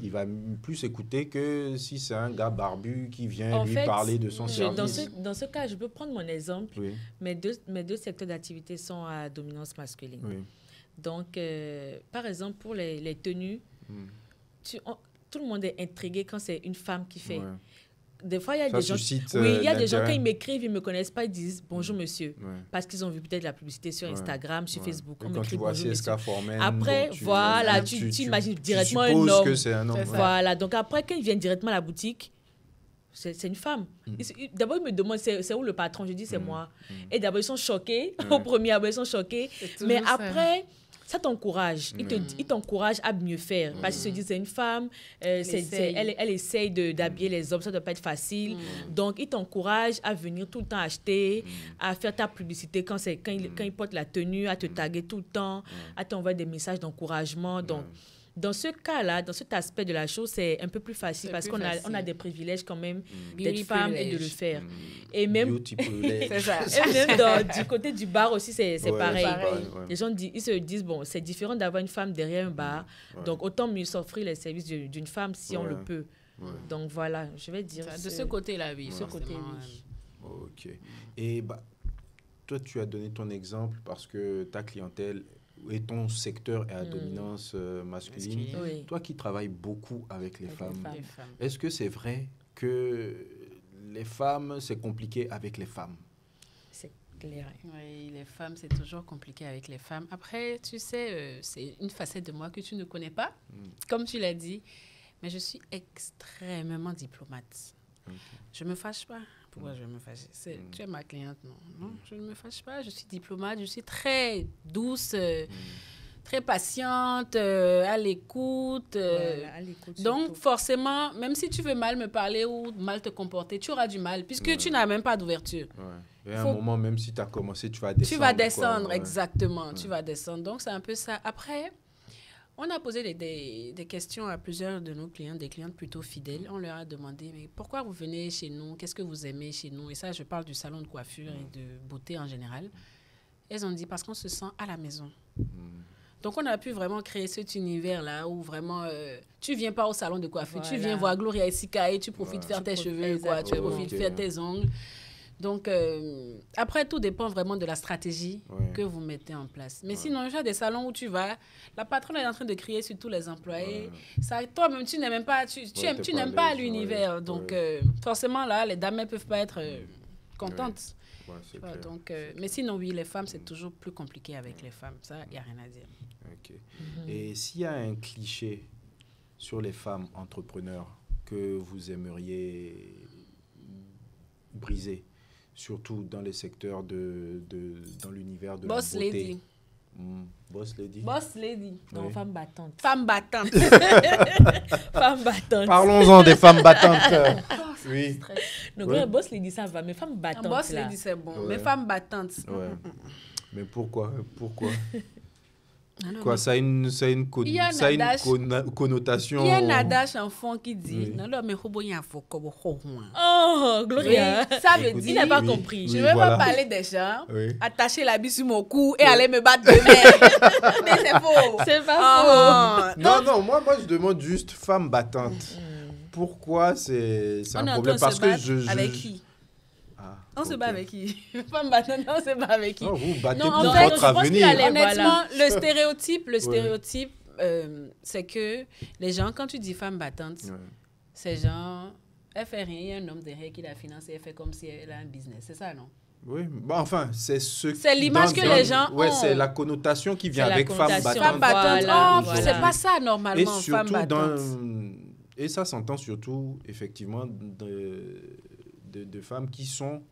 C: il va plus écouter que si c'est un gars barbu qui vient parler de son service.
B: Dans ce cas, je peux prendre mon exemple. Mes deux secteurs d'activité sont à dominance masculine. Donc, par exemple, pour les tenues, tout le monde est intrigué quand c'est une femme qui fait. Des fois, il y a des gens... il y a des gens, quand ils m'écrivent, ils ne me connaissent pas, ils disent « Bonjour, monsieur ». Parce qu'ils ont vu peut-être la publicité sur Instagram, sur Facebook.
C: On m'écrit « Bonjour, monsieur ».
B: Après, voilà, tu imagines directement un homme.
C: Tu supposes que c'est un homme.
B: Voilà, donc après, quand ils viennent directement à la boutique, c'est une femme. D'abord, ils me demandent c'est où le patron. Je dis c'est moi. Et d'abord, ils sont choqués. Au premier abord, ils sont choqués. Mais après... ça t'encourage. Il t'encourage à mieux faire. Parce qu'ils se disent, c'est une femme, elle essaye d'habiller les hommes, ça ne doit pas être facile. Donc, il t'encourage à venir tout le temps acheter, à faire ta publicité quand il porte la tenue, à te taguer tout le temps, à t'envoyer des messages d'encouragement. Donc, dans ce cas-là, dans cet aspect de la chose, c'est un peu plus facile parce qu'on a des privilèges quand même d'être femme et de le faire. Et même,
A: c'est ça.
B: Et même du côté du bar aussi, c'est pareil. Les gens ils se disent, bon, c'est différent d'avoir une femme derrière un bar. Donc, autant mieux s'offrir les services d'une femme si on le peut. Donc, voilà, je vais dire...
A: De ce côté-là, oui.
B: De ce côté, oui.
C: Ok. Et toi, tu as donné ton exemple parce que ta clientèle et ton secteur est à dominance masculine.
B: Oui.
C: Toi qui travailles beaucoup avec les femmes,
A: Les femmes.
C: est-ce que c'est vrai que les femmes, c'est compliqué avec les femmes?
B: C'est clair.
A: Oui, les femmes, c'est toujours compliqué avec les femmes. Après, tu sais, c'est une facette de moi que tu ne connais pas, comme tu l'as dit, mais je suis extrêmement diplomate.
C: Okay.
A: Je ne me fâche pas. Pourquoi je vais me fâcher? Tu es ma cliente, non? Non, je ne me fâche pas. Je suis diplomate, je suis très douce, très patiente, à l'écoute.
B: Voilà, à l'écoute
A: Donc,
B: surtout.
A: forcément, même si tu veux mal me parler ou mal te comporter, tu auras du mal, puisque tu n'as même pas d'ouverture.
C: Ouais. Et à un moment, même si tu as commencé, tu vas descendre.
A: Tu vas descendre,
C: quoi.
A: exactement. Tu vas descendre. Donc, c'est un peu ça. Après, on a posé des questions à plusieurs de nos clients, des clientes plutôt fidèles. On leur a demandé, mais pourquoi vous venez chez nous? Qu'est-ce que vous aimez chez nous? Et ça, je parle du salon de coiffure et de beauté en général. Elles ont dit, parce qu'on se sent à la maison. Donc, on a pu vraiment créer cet univers-là où vraiment, tu viens pas au salon de coiffure, tu viens voir Gloria Esika et tu profites faire tes cheveux, quoi, tu profites faire tes ongles. Donc, après, tout dépend vraiment de la stratégie que vous mettez en place. Mais sinon, il y a des salons où tu vas, la patronne est en train de crier sur tous les employés. Ça, toi-même, tu n'aimes même pas, tu n'aimes pas l'univers. Donc, forcément, là, les dames ne peuvent pas être contentes.
C: Clair,
A: donc, mais sinon, oui, les femmes, c'est toujours plus compliqué avec les femmes. Ça, il n'y a rien à dire.
C: Okay. Et s'il y a un cliché sur les femmes entrepreneurs que vous aimeriez briser, surtout dans les secteurs dans l'univers de
A: Boss
C: la beauté.
A: lady.
C: Boss lady.
A: Boss lady.
B: Non, femme battante.
A: Femme battante.
B: Femme battante.
C: Parlons-en des femmes battantes. Oui.
B: Donc, boss lady, ça va, mais femme battante.
A: Boss
B: là.
A: lady, c'est bon. Mais femme battante.
C: Ouais. Mais pourquoi
A: Non,
C: quoi, ça a une connotation.
A: Il y a un adage en fond qui dit non, non, mais oh,
B: Gloria.
A: Oui, ça veut dire.
B: Il n'a pas compris.
A: Je ne vais pas parler des gens, attacher l'habit sur mon cou et aller me battre demain. Mais c'est faux.
B: C'est pas faux.
C: Non, moi je demande juste femme battante. Pourquoi c'est un problème? Parce que
A: avec qui? On se bat avec qui? Femme battante, on se bat avec qui?
C: Non, vous battez
A: en
C: pour
A: fait,
C: votre avenir.
A: Honnêtement, le stéréotype, c'est que les gens, quand tu dis femme battante, c'est genre, elle fait rien, il y a un homme derrière qui la finance et elle fait comme si elle a un business. C'est ça, non?
C: Oui, bah, enfin, c'est
A: l'image que les gens ont.
C: Ouais, c'est la connotation qui vient avec femme battante.
A: Femme battante, c'est pas ça normalement,
C: et surtout
A: femme battante.
C: Et ça s'entend surtout, effectivement, de femmes qui sont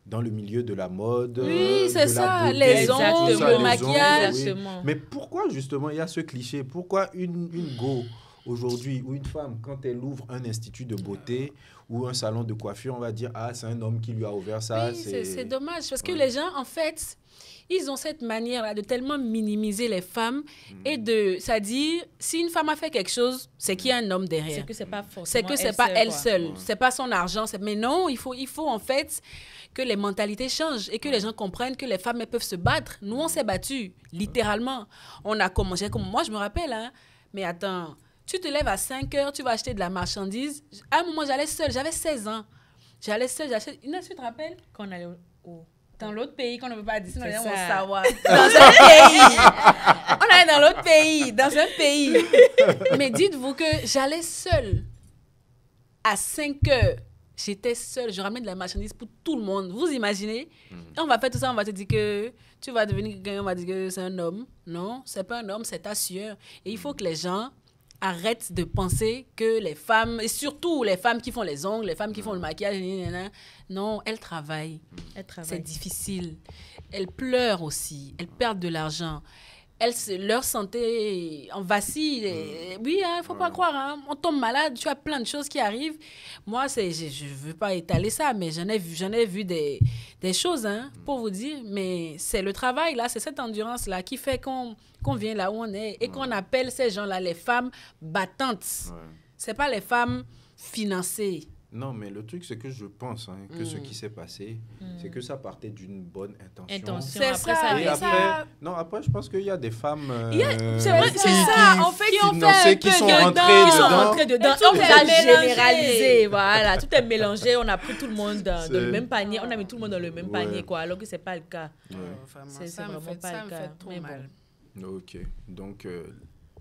C: dans le milieu de la mode.
A: Oui, c'est ça,
C: beauté,
A: les ongles, le maquillage.
C: Oui. Mais pourquoi, justement, il y a ce cliché? Pourquoi une go, aujourd'hui, ou une femme, quand elle ouvre un institut de beauté ou un salon de coiffure, on va dire, ah, c'est un homme qui lui a ouvert ça.
A: Oui, c'est dommage, parce que les gens, en fait, ils ont cette manière-là de tellement minimiser les femmes et c'est-à-dire, si une femme a fait quelque chose, c'est qu'il y a un homme derrière.
B: C'est que c'est pas forcément
A: c'est que c'est pas elle seule. C'est pas son argent. Mais non, il faut en fait que les mentalités changent et que les gens comprennent que les femmes elles peuvent se battre. Nous, on s'est battus, littéralement. On a commencé comme moi, je me rappelle, hein. Mais attends, tu te lèves à 5 heures, tu vas acheter de la marchandise. À un moment, j'allais seule, j'avais 16 ans. J'allais seule, j'achetais... Inès, tu te rappelles?
B: Quand on allait où?
A: Dans l'autre pays qu'on ne veut pas dire, sinon
B: C'est
A: les gens
B: ça.
A: vont savoir. Dans un pays. On allait dans l'autre pays, dans un pays. Mais dites-vous que j'allais seule. À 5 heures, j'étais seule. Je ramenais de la marchandise pour tout le monde. Vous imaginez? On va faire tout ça, on va te dire que tu vas devenir quelqu'un, on va dire que c'est un homme. Non, c'est pas un homme, c'est ta sueur. Et il faut que les gens arrêtent de penser que les femmes, et surtout les femmes qui font les ongles, les femmes qui font le maquillage, non, elles travaillent. C'est difficile. Elles pleurent aussi. Elles perdent de l'argent. Leur santé en vacille. Oui, il ne faut pas croire. Hein. On tombe malade, tu as plein de choses qui arrivent. Moi, je ne veux pas étaler ça, mais j'en ai vu des choses, hein, pour vous dire. Mais c'est le travail, là, c'est cette endurance-là qui fait qu'on vient là où on est et qu'on appelle ces gens-là les femmes battantes. Ce n'est pas les femmes financées.
C: Non, mais le truc, c'est que je pense que ce qui s'est passé, c'est que ça partait d'une bonne intention.
B: C'est après,
A: ça.
C: Et après, non, après, je pense qu'il y a des femmes
B: c'est vrai, c'est ça, en fait,
C: qui sont rentrées
B: dedans. On nous a généralisé, voilà. Tout est mélangé, on a pris tout le monde dans le même panier, on a mis tout le monde dans le même panier, quoi, alors que c'est pas le cas. C'est vraiment pas le cas.
A: Trop mal.
C: Ok, donc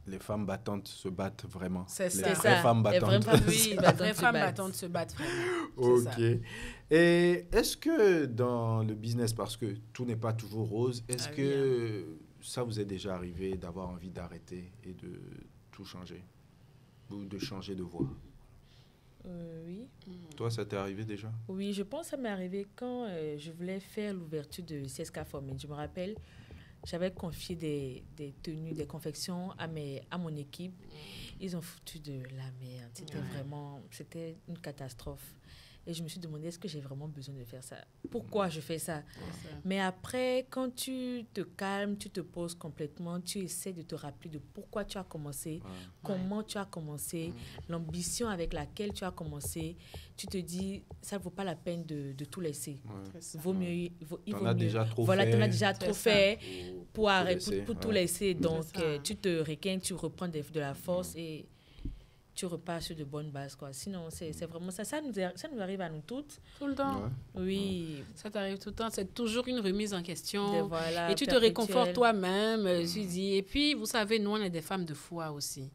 C: les femmes battantes se battent vraiment.
A: C'est ça.
C: Les vraies femmes battantes.
A: Oui, les vraies femmes battantes se battent vraiment.
C: Ok. Et est-ce que dans le business, parce que tout n'est pas toujours rose, est-ce que ça vous est déjà arrivé d'avoir envie d'arrêter et de tout changer? Ou de changer de voie?
B: Oui.
C: Toi, ça t'est arrivé déjà?
B: Oui, je pense que ça m'est arrivé quand je voulais faire l'ouverture de CSK Forming. Je me rappelle, j'avais confié des tenues, des confections à mon équipe. Ils ont foutu de la merde. C'était une catastrophe. Et je me suis demandé, est-ce que j'ai vraiment besoin de faire ça? Pourquoi je fais ça? Mais après, quand tu te calmes, tu te poses complètement, tu essaies de te rappeler de pourquoi tu as commencé, comment tu as commencé, l'ambition avec laquelle tu as commencé. Tu te dis, ça ne vaut pas la peine de tout laisser. Vaut mieux, il vaut mieux.
C: Déjà trop
B: voilà,
C: fait.
B: tu en as déjà trop fait pour tout laisser. Donc, tu te requins, tu reprends de la force et tu repars sur de bonnes bases, quoi. Sinon, c'est vraiment ça. Ça nous arrive à nous toutes.
A: Tout le temps.
B: Oui.
A: Ça t'arrive tout le temps. C'est toujours une remise en question.
B: Et
A: tu te réconfortes toi-même. Tu dis. Et puis, vous savez, nous, on est des femmes de foi aussi.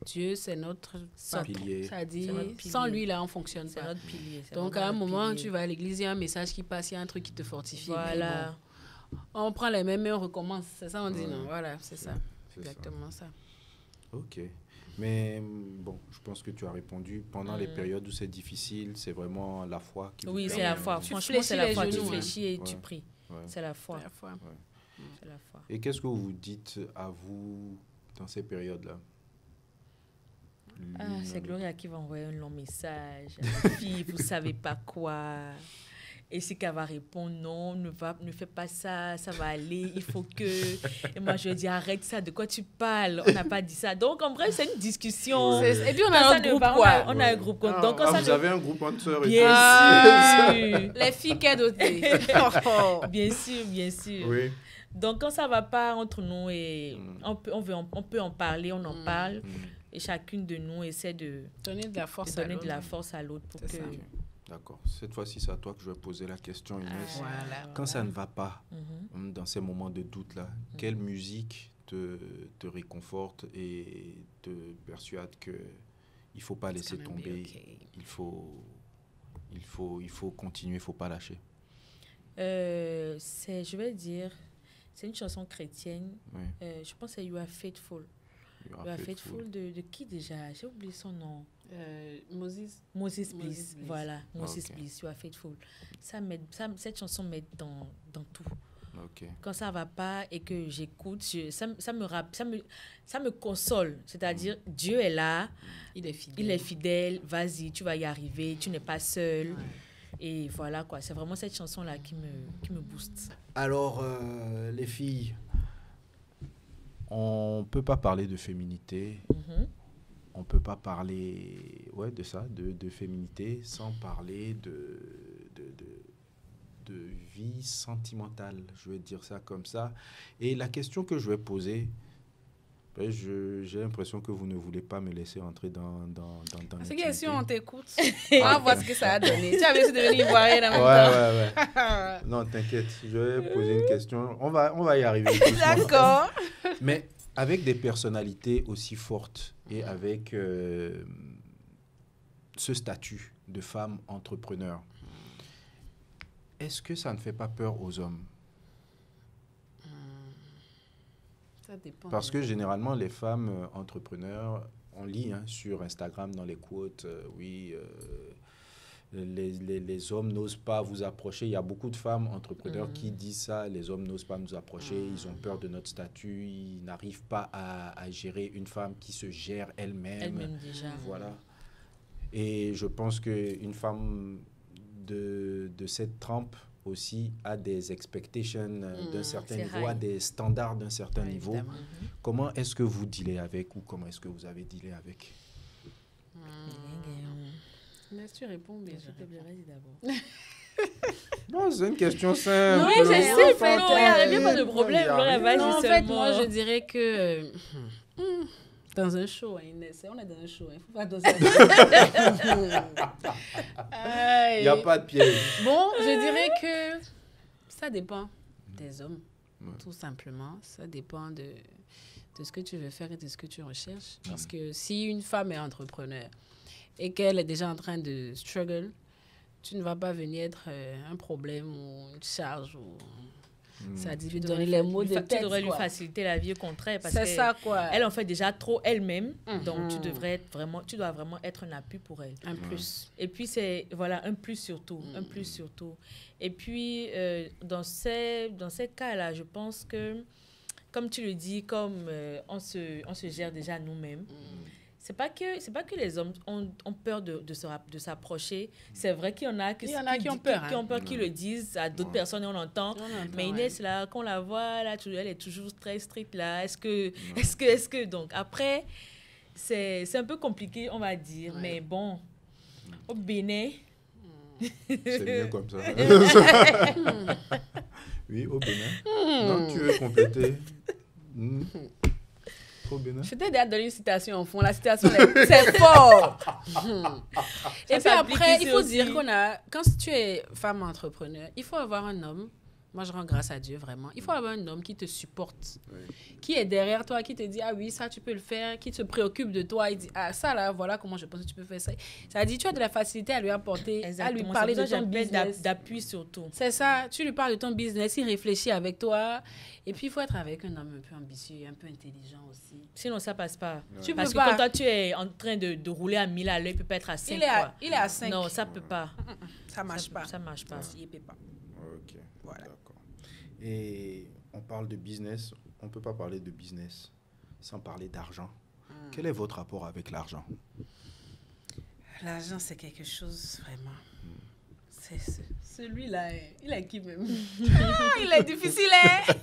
A: Dieu, c'est notre
C: pilier.
A: Ça dit, sans lui, là, on ne fonctionne pas.
B: C'est notre pilier.
A: Donc, à un moment, tu vas à l'église, il y a un message qui passe, il y a un truc qui te fortifie.
B: Voilà.
A: Bon, on prend les mêmes et on recommence. C'est ça, on dit non. Voilà, c'est ça. Exactement ça.
C: Ok. Mais bon, je pense que tu as répondu. Pendant les périodes où c'est difficile, c'est vraiment la foi qui vous
B: Oui,
C: permet.
B: c'est la foi. Franchement, c'est la foi. Tu fléchis et tu pries. C'est la foi.
A: C'est la foi.
C: Et qu'est-ce que vous dites à vous dans ces périodes-là?
B: C'est Gloria qui va envoyer un long message. Fille, vous ne savez pas quoi. Et c'est qu'elle va répondre, non, ne fais pas ça, ça va aller, il faut que... Et moi, je dis, arrête ça, de quoi tu parles? On n'a pas dit ça. Donc, en vrai, c'est une discussion.
A: Et puis, on a un groupe, quoi.
B: On a un groupe. Donc,
C: vous avez un groupe entre sœurs.
B: Bien sûr.
A: Les filles cadotées.
B: Bien sûr, bien sûr.
C: Oui.
B: Donc, quand ça ne va pas entre nous, et on peut en parler, on en parle. Et chacune de nous essaie de
A: donner de la force
B: à l'autre pour que...
C: D'accord. Cette fois-ci, c'est à toi que je vais poser la question, Inès. Quand ça ne va pas, dans ces moments de doute-là, quelle musique te réconforte et te persuade qu'il ne faut pas laisser tomber, il faut continuer, il ne faut pas lâcher?
B: Je vais dire, c'est une chanson chrétienne. Je pense que c'est You Are Faithful. You Are Faithful de qui déjà? J'ai oublié son nom. Moses Bliss. Voilà, Moses Bliss, You Are Faithful. Cette chanson m'aide dans tout. Quand ça ne va pas et que j'écoute, ça me console. C'est-à-dire, Dieu est là, il est fidèle, vas-y, tu vas y arriver, tu n'es pas seul. Et voilà, quoi. C'est vraiment cette chanson-là qui me booste.
C: Alors, les filles, on ne peut pas parler de féminité. On ne peut pas parler de ça, de féminité, sans parler de vie sentimentale, je vais dire ça comme ça. Et la question que je vais poser, j'ai l'impression que vous ne voulez pas me laisser entrer dans
A: cette question, on t'écoute. On va voir ce que ça a donné. Tu avais su devenir ivoirienne en même temps.
C: Ouais. Non, t'inquiète, je vais poser une question. On va y arriver.
A: D'accord.
C: Mais avec des personnalités aussi fortes et avec ce statut de femme entrepreneur, est-ce que ça ne fait pas peur aux hommes?
A: Ça dépend.
C: Parce que généralement, les femmes entrepreneurs, on lit sur Instagram dans les quotes, les hommes n'osent pas vous approcher. Il y a beaucoup de femmes entrepreneurs qui disent ça. Les hommes n'osent pas nous approcher. Ils ont peur de notre statut. Ils n'arrivent pas à gérer une femme qui se gère elle-même.
B: Elle-même déjà.
C: Voilà. Et je pense qu'une femme de cette trempe aussi a des expectations d'un certain niveau, a des standards d'un certain niveau. Comment est-ce que vous dealez avec ou comment est-ce que vous avez dealé avec?
A: Laisse, tu réponds, mais je te dirai d'abord.
C: Non, c'est une question simple.
B: Oui, je sais, mais non, il n'y a pas de problème.
A: Non, en fait, moi, je dirais que... dans un show, hein, Inès, on est dans un show, il ne faut pas doser.
C: Il n'y a pas de piège.
A: Bon, je dirais que ça dépend des hommes, tout simplement. Ça dépend de ce que tu veux faire et de ce que tu recherches. Parce que si une femme est entrepreneur et qu'elle est déjà en train de struggle, tu ne vas pas venir être un problème ou une charge ou... Ça dit, lui donner les mots de tête.
B: Tu devrais lui faciliter la vie, au contraire. Parce
A: c'est ça, quoi.
B: Elle en fait déjà trop elle-même. Donc, tu dois vraiment être un appui pour elle.
A: Un plus.
B: Et puis, c'est, voilà, un plus surtout. Un plus surtout. Et puis, dans ces cas-là, je pense que, comme tu le dis, comme on se gère déjà nous-mêmes, c'est pas que les hommes ont peur de s'approcher. C'est vrai qu'il y en a qui ont peur, qui le disent à d'autres personnes et on l'entend. Mais Inès, là, quand on la voit, là, elle est toujours très stricte, là. Est-ce que... Donc, après, c'est un peu compliqué, on va dire. Ouais. Mais bon, au Bénin...
C: C'est mieux comme ça. Oui, au Bénin. Donc, tu veux compléter
A: Je t'ai déjà donné une citation au fond. La citation, c'est fort. Et puis après, il faut dire quand tu es femme entrepreneur, il faut avoir un homme. Moi, je rends grâce à Dieu, vraiment. Il faut avoir un homme qui te supporte, qui est derrière toi, qui te dit, ah oui, ça, tu peux le faire, qui se préoccupe de toi. Il dit, ah, ça, là, voilà comment je pense que tu peux faire ça. Ça dit, tu as de la facilité à lui apporter, à lui parler de ton business.
B: D'appui surtout.
A: C'est ça. Tu lui parles de ton business, il réfléchit avec toi. Et puis, il faut être avec un homme un peu ambitieux, un peu intelligent aussi.
B: Sinon, ça passe pas.
A: Tu
B: Parce
A: peux
B: que
A: pas.
B: quand toi, tu es en train de rouler à 1000 à l'heure, il peut pas être à 5.
A: Il est à 5.
B: Non, ça peut pas.
A: Ça marche pas.
B: Ça marche pas.
A: Il peut pas.
C: Ok,
A: voilà.
C: D'accord. Et on parle de business, on ne peut pas parler de business sans parler d'argent. Quel est votre rapport avec l'argent?
A: L'argent, c'est quelque chose, vraiment. Celui-là, il est qui même? Il est difficile, hein?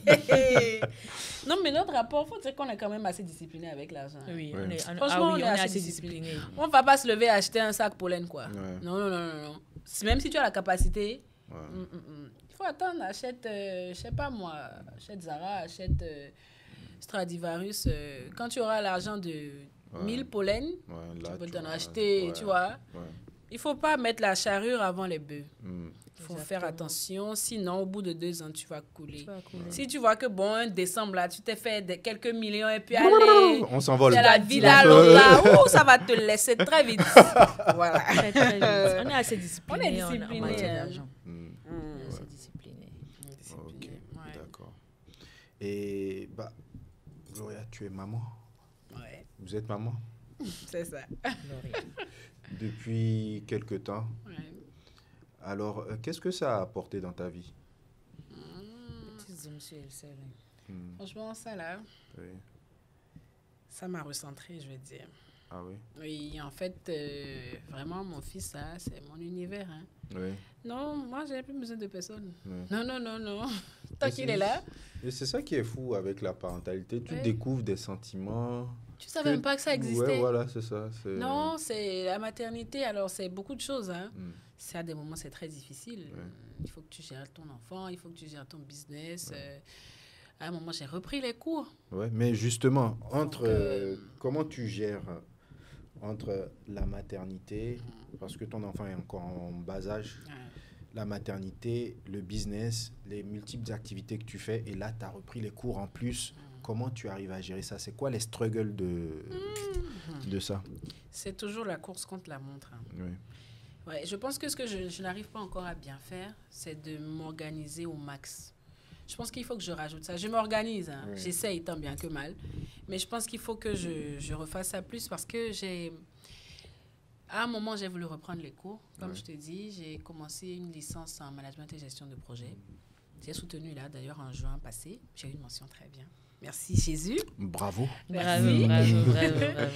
A: Non, mais notre rapport, il faut dire qu'on est quand même assez discipliné avec l'argent.
B: Oui,
A: franchement, on est assez discipliné. On ne va pas se lever et acheter un sac pour laine, quoi. Ouais. Non. Même si tu as la capacité, il faut attendre, achète, je sais pas moi, achète Zara, achète Stradivarius. Quand tu auras l'argent de 1000 pollens, tu peux t'en acheter, tu vois. Ouais. Il ne faut pas mettre la charrure avant les bœufs. Il faut faire attention, sinon au bout de 2 ans, tu vas couler. Si tu vois que, bon, en décembre, là, tu t'es fait quelques millions et puis allez,
C: on s'envole.
A: C'est la vie là, ça va te laisser très vite. Voilà.
B: Très vite. On est assez discipliné.
A: On est discipliné.
B: En matière d'argent. On est assez discipliné.
C: Ok, d'accord. Et, Gloria, tu es maman?
A: Ouais.
C: Vous êtes maman?
A: C'est ça.
C: Depuis quelque temps.
A: Ouais.
C: Alors, qu'est-ce que ça a apporté dans ta vie?
A: Franchement, ça là, ça m'a recentré, je veux dire.
C: Ah oui?
A: Oui, en fait, vraiment, mon fils, ça, c'est mon univers. Hein.
C: Oui.
A: Non, moi, j'ai plus besoin de personne. Oui. Non. Tant qu'il est là.
C: Et c'est ça qui est fou avec la parentalité. Tu découvres des sentiments...
A: Tu ne savais même pas que ça existait.
C: Oui, voilà, c'est ça.
A: Non, c'est la maternité. Alors, c'est beaucoup de choses. Hein. C'est à des moments, c'est très difficile. Il faut que tu gères ton enfant, il faut que tu gères ton business. À un moment, j'ai repris les cours. Oui,
C: mais justement, comment tu gères entre la maternité, parce que ton enfant est encore en bas âge, la maternité, le business, les multiples activités que tu fais, et là, tu as repris les cours en plus. Comment tu arrives à gérer ça? C'est quoi les struggles de ça? C'est
A: toujours la course contre la montre. Hein.
C: Oui.
A: Ouais, je pense que ce que je n'arrive pas encore à bien faire, c'est de m'organiser au max. Je pense qu'il faut que je rajoute ça. Je m'organise, hein. Oui. J'essaye tant bien que mal. Mais je pense qu'il faut que je refasse ça plus parce que à un moment, j'ai voulu reprendre les cours. Comme je te dis, j'ai commencé une licence en management et gestion de projet. J'ai soutenu là, d'ailleurs, en juin passé. J'ai eu une mention très bien. Merci Jésus.
C: Bravo.
A: Merci. Bravo.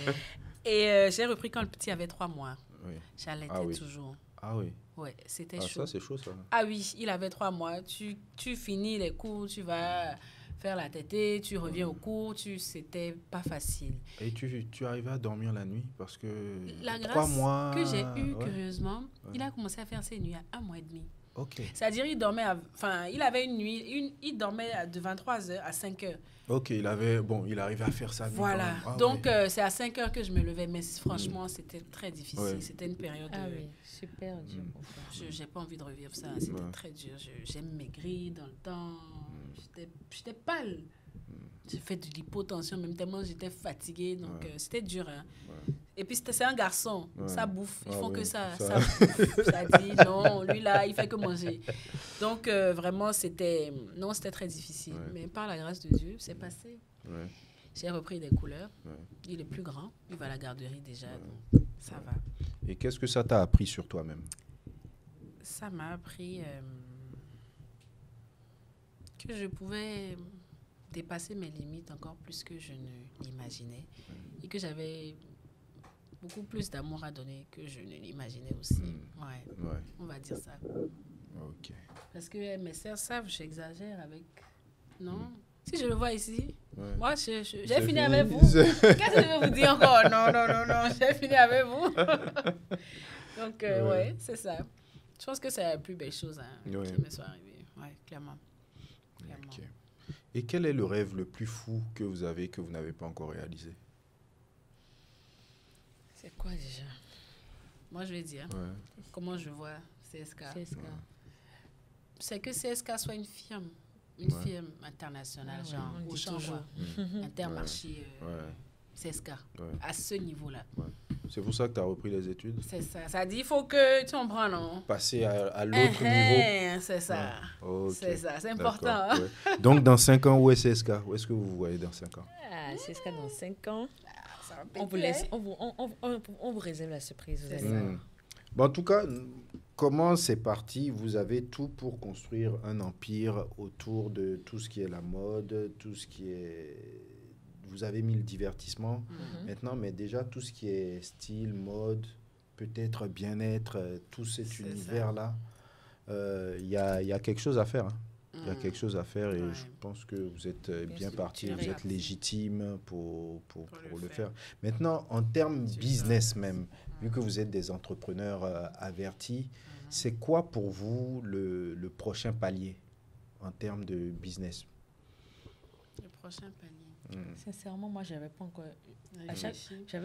A: Et j'ai repris quand le petit avait 3 mois. Oui. J'allaitais toujours.
C: Ah oui.
A: Ouais, c'était chaud.
C: Ça, c'est chaud, ça.
A: Ah oui, il avait 3 mois. Tu finis les cours, tu vas faire la tétée, tu reviens au cours, c'était pas facile.
C: Et tu arrivais à dormir la nuit parce que
A: La
C: 3
A: grâce
C: mois...
A: que j'ai eue, curieusement, il a commencé à faire ses nuits à 1 mois et demi.
C: Ok.
A: C'est-à-dire, il dormait, il avait une nuit, il dormait de 23h à 5h.
C: Ok, il arrivait à faire ça.
A: Voilà.
C: Ah,
A: donc,
C: ouais.
A: c'est à 5h que je me levais, mais franchement, c'était très difficile.
C: Ouais.
A: C'était une période...
B: Ah oui, super dur.
A: J'ai pas envie de revivre ça. C'était très dur. J'aime maigrir dans le temps. J'étais pâle. J'ai fait de l'hypotension, même tellement j'étais fatiguée. Donc, c'était dur. Hein. Ouais. Et puis, c'est un garçon. Ouais. Ça bouffe. Ils font que ça bouffe. Ça dit, non, lui, là, il fait que manger. Donc, vraiment, c'était très difficile. Ouais. Mais par la grâce de Dieu, c'est passé. Ouais. J'ai repris des couleurs. Ouais. Il est plus grand. Il va à la garderie déjà. Donc, ça va.
C: Et qu'est-ce que ça t'a appris sur toi-même?
A: Ça m'a appris que je pouvais dépasser mes limites encore plus que je ne l'imaginais et que j'avais beaucoup plus d'amour à donner que je ne l'imaginais aussi. Ouais. On va dire ça.
C: Ok.
A: Parce que mes sœurs savent, j'exagère avec... Non. Si je le vois ici, moi, j'ai fini avec vous. Qu'est-ce que je vais vous dire encore? Non, j'ai fini avec vous. Donc, ouais, c'est ça. Je pense que c'est la plus belle chose qui me soit arrivée. Ouais, clairement.
C: Okay. Et quel est le rêve le plus fou que vous avez que vous n'avez pas encore réalisé?
A: C'est quoi déjà? Moi, je vais dire comment je vois CSK. C'est que CSK soit une firme internationale, genre Auchan, Intermarché, CSK, à ce niveau-là. Ouais.
C: C'est pour ça que tu as repris les études?
A: C'est ça. Ça dit, il faut que tu en prends, non?
C: Passer à l'autre niveau.
A: C'est ça.
C: Okay.
A: C'est ça. C'est important. Hein?
C: Ouais. Donc, dans 5 ans, où est CSK? Où est-ce que vous vous voyez dans 5 ans?
B: CSK dans 5 ans. On vous laisse, on vous réserve la surprise. Vous allez
C: bon, en tout cas, comment c'est parti? Vous avez tout pour construire un empire autour de tout ce qui est la mode, tout ce qui est... Vous avez mis le divertissement maintenant, mais déjà tout ce qui est style, mode, peut-être bien-être, tout cet univers-là, il y a quelque chose à faire. Hein. Il y a quelque chose à faire et je pense que vous êtes bien parti, vous êtes légitime pour le faire. Maintenant, en termes business même, vu que vous êtes des entrepreneurs avertis, c'est quoi pour vous le prochain palier en termes de business?
A: Le prochain palier.
B: Sincèrement, moi, j'avais pas encore...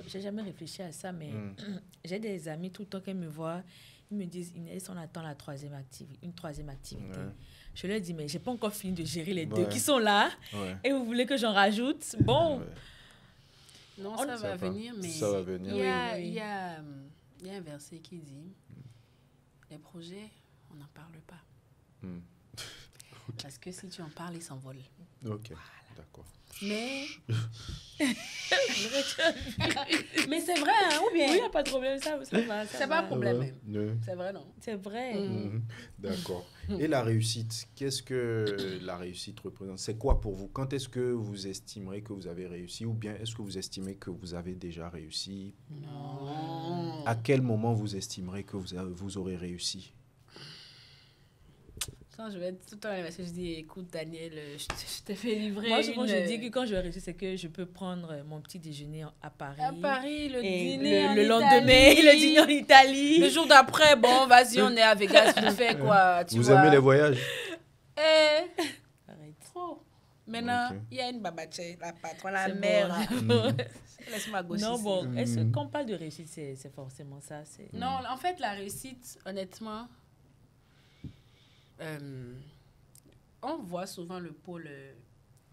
B: J'ai jamais réfléchi à ça, mais j'ai des amis tout le temps qui me voient, ils me disent, Inès, on attend une troisième activité. Ouais. Je leur dis, mais j'ai pas encore fini de gérer les deux qui sont là, et vous voulez que j'en rajoute? Bon.
A: Non, ça va venir, mais
C: ça va venir.
A: Il y a un verset qui dit, les projets, on n'en parle pas. Parce que si tu en parles, ils s'envolent.
C: Ok,
A: voilà.
C: D'accord.
A: Mais c'est vrai, hein, ou bien?
B: Oui, il n'y a pas de problème, ça va.
A: C'est pas un problème. C'est vrai, non?
B: C'est vrai.
C: D'accord. Et la réussite, qu'est-ce que la réussite représente? C'est quoi pour vous? Quand est-ce que vous estimerez que vous avez réussi? Ou bien est-ce que vous estimez que vous avez déjà réussi?
A: Non.
C: À quel moment vous estimerez que vous aurez réussi?
A: Quand je vais tout le temps, parce que je dis, écoute, Daniel, je te fais livrer.
B: Moi, souvent, je dis que quand je vais réussir, c'est que je peux prendre mon petit déjeuner à Paris.
A: À Paris, le dîner
B: le lendemain, le dîner en Italie.
A: Le jour d'après, bon, vas-y, on est à Vegas, tu fais quoi?
C: Vous aimez les voyages?
A: Trop. Maintenant, il y a une babache, la patronne, la mère. Laisse-moi gaucher.
B: Non, bon, est-ce qu'on parle de réussite, c'est forcément ça?
A: Non, en fait, la réussite, honnêtement... on voit souvent le pôle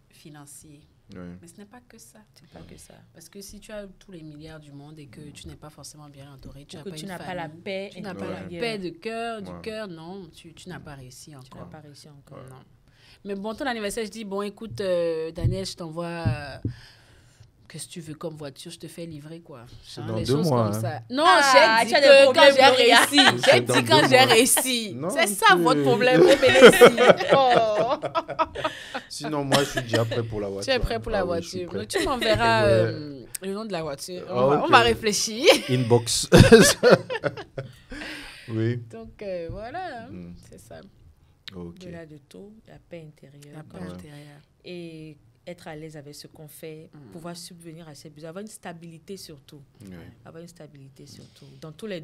A: financier, mais ce n'est pas que ça.
B: C'est pas que ça.
A: Parce que si tu as tous les milliards du monde et que tu n'es pas forcément bien entouré, tu
B: n'as pas la paix,
A: tu n'as pas la paix de cœur, du cœur, non, tu n'as pas réussi encore.
B: Tu n'as pas réussi encore.
A: Non. Mais bon, ton anniversaire, je dis, bon, écoute, Daniel, je t'envoie... Qu'est-ce que tu veux comme voiture? Je te fais livrer, quoi.
C: C'est dans 2 mois.
A: Comme ça. Non, j'ai dit que quand j'ai réussi. J'ai dit quand j'ai réussi. C'est ça votre problème.
C: Sinon, moi, je suis déjà prêt pour la voiture.
A: Tu es prêt pour la voiture. Donc, tu m'enverras le nom de la voiture. On va réfléchir.
C: Inbox. Oui.
A: Donc, voilà. C'est ça.
C: Ok.
B: Au-delà de tout, la paix intérieure.
A: La paix
C: Ouais.
A: intérieure.
B: Et être à l'aise avec ce qu'on fait, pouvoir subvenir à ses besoins, avoir une stabilité surtout.
C: Ouais.
B: Avoir une stabilité surtout. Dans tous les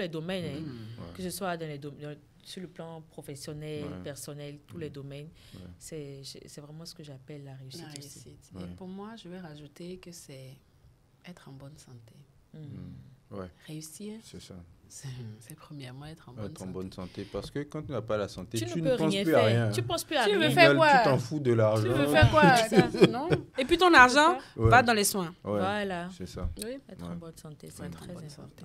B: domaines, hein.
C: Ouais.
B: Que ce soit sur le plan professionnel,
C: Ouais.
B: personnel, tous les domaines.
C: Ouais.
B: C'est vraiment ce que j'appelle la réussite.
A: La
B: aussi.
A: réussite.
C: Ouais.
A: Et pour moi, je vais rajouter que c'est être en bonne santé.
C: Ouais,
A: Réussir,
C: c'est ça.
A: c'est premièrement être en bonne
C: Être en
A: santé.
C: bonne santé. Parce que quand tu n'as pas la santé, tu
B: ne
C: ne
B: peux
C: penses
B: rien
C: plus à
B: faire.
C: rien.
B: Tu penses plus à
A: Tu veux
B: rien.
C: Au
A: faire
C: final,
A: quoi?
C: Tu t'en fous de l'argent.
A: Tu veux faire quoi? Non. Et puis ton argent
C: Ouais.
A: va dans les soins.
C: Ouais,
B: Voilà.
C: c'est ça.
A: Oui.
B: Être
C: Ouais.
B: en bonne santé, c'est
A: Être en
B: très
A: bonne
B: important.
A: santé.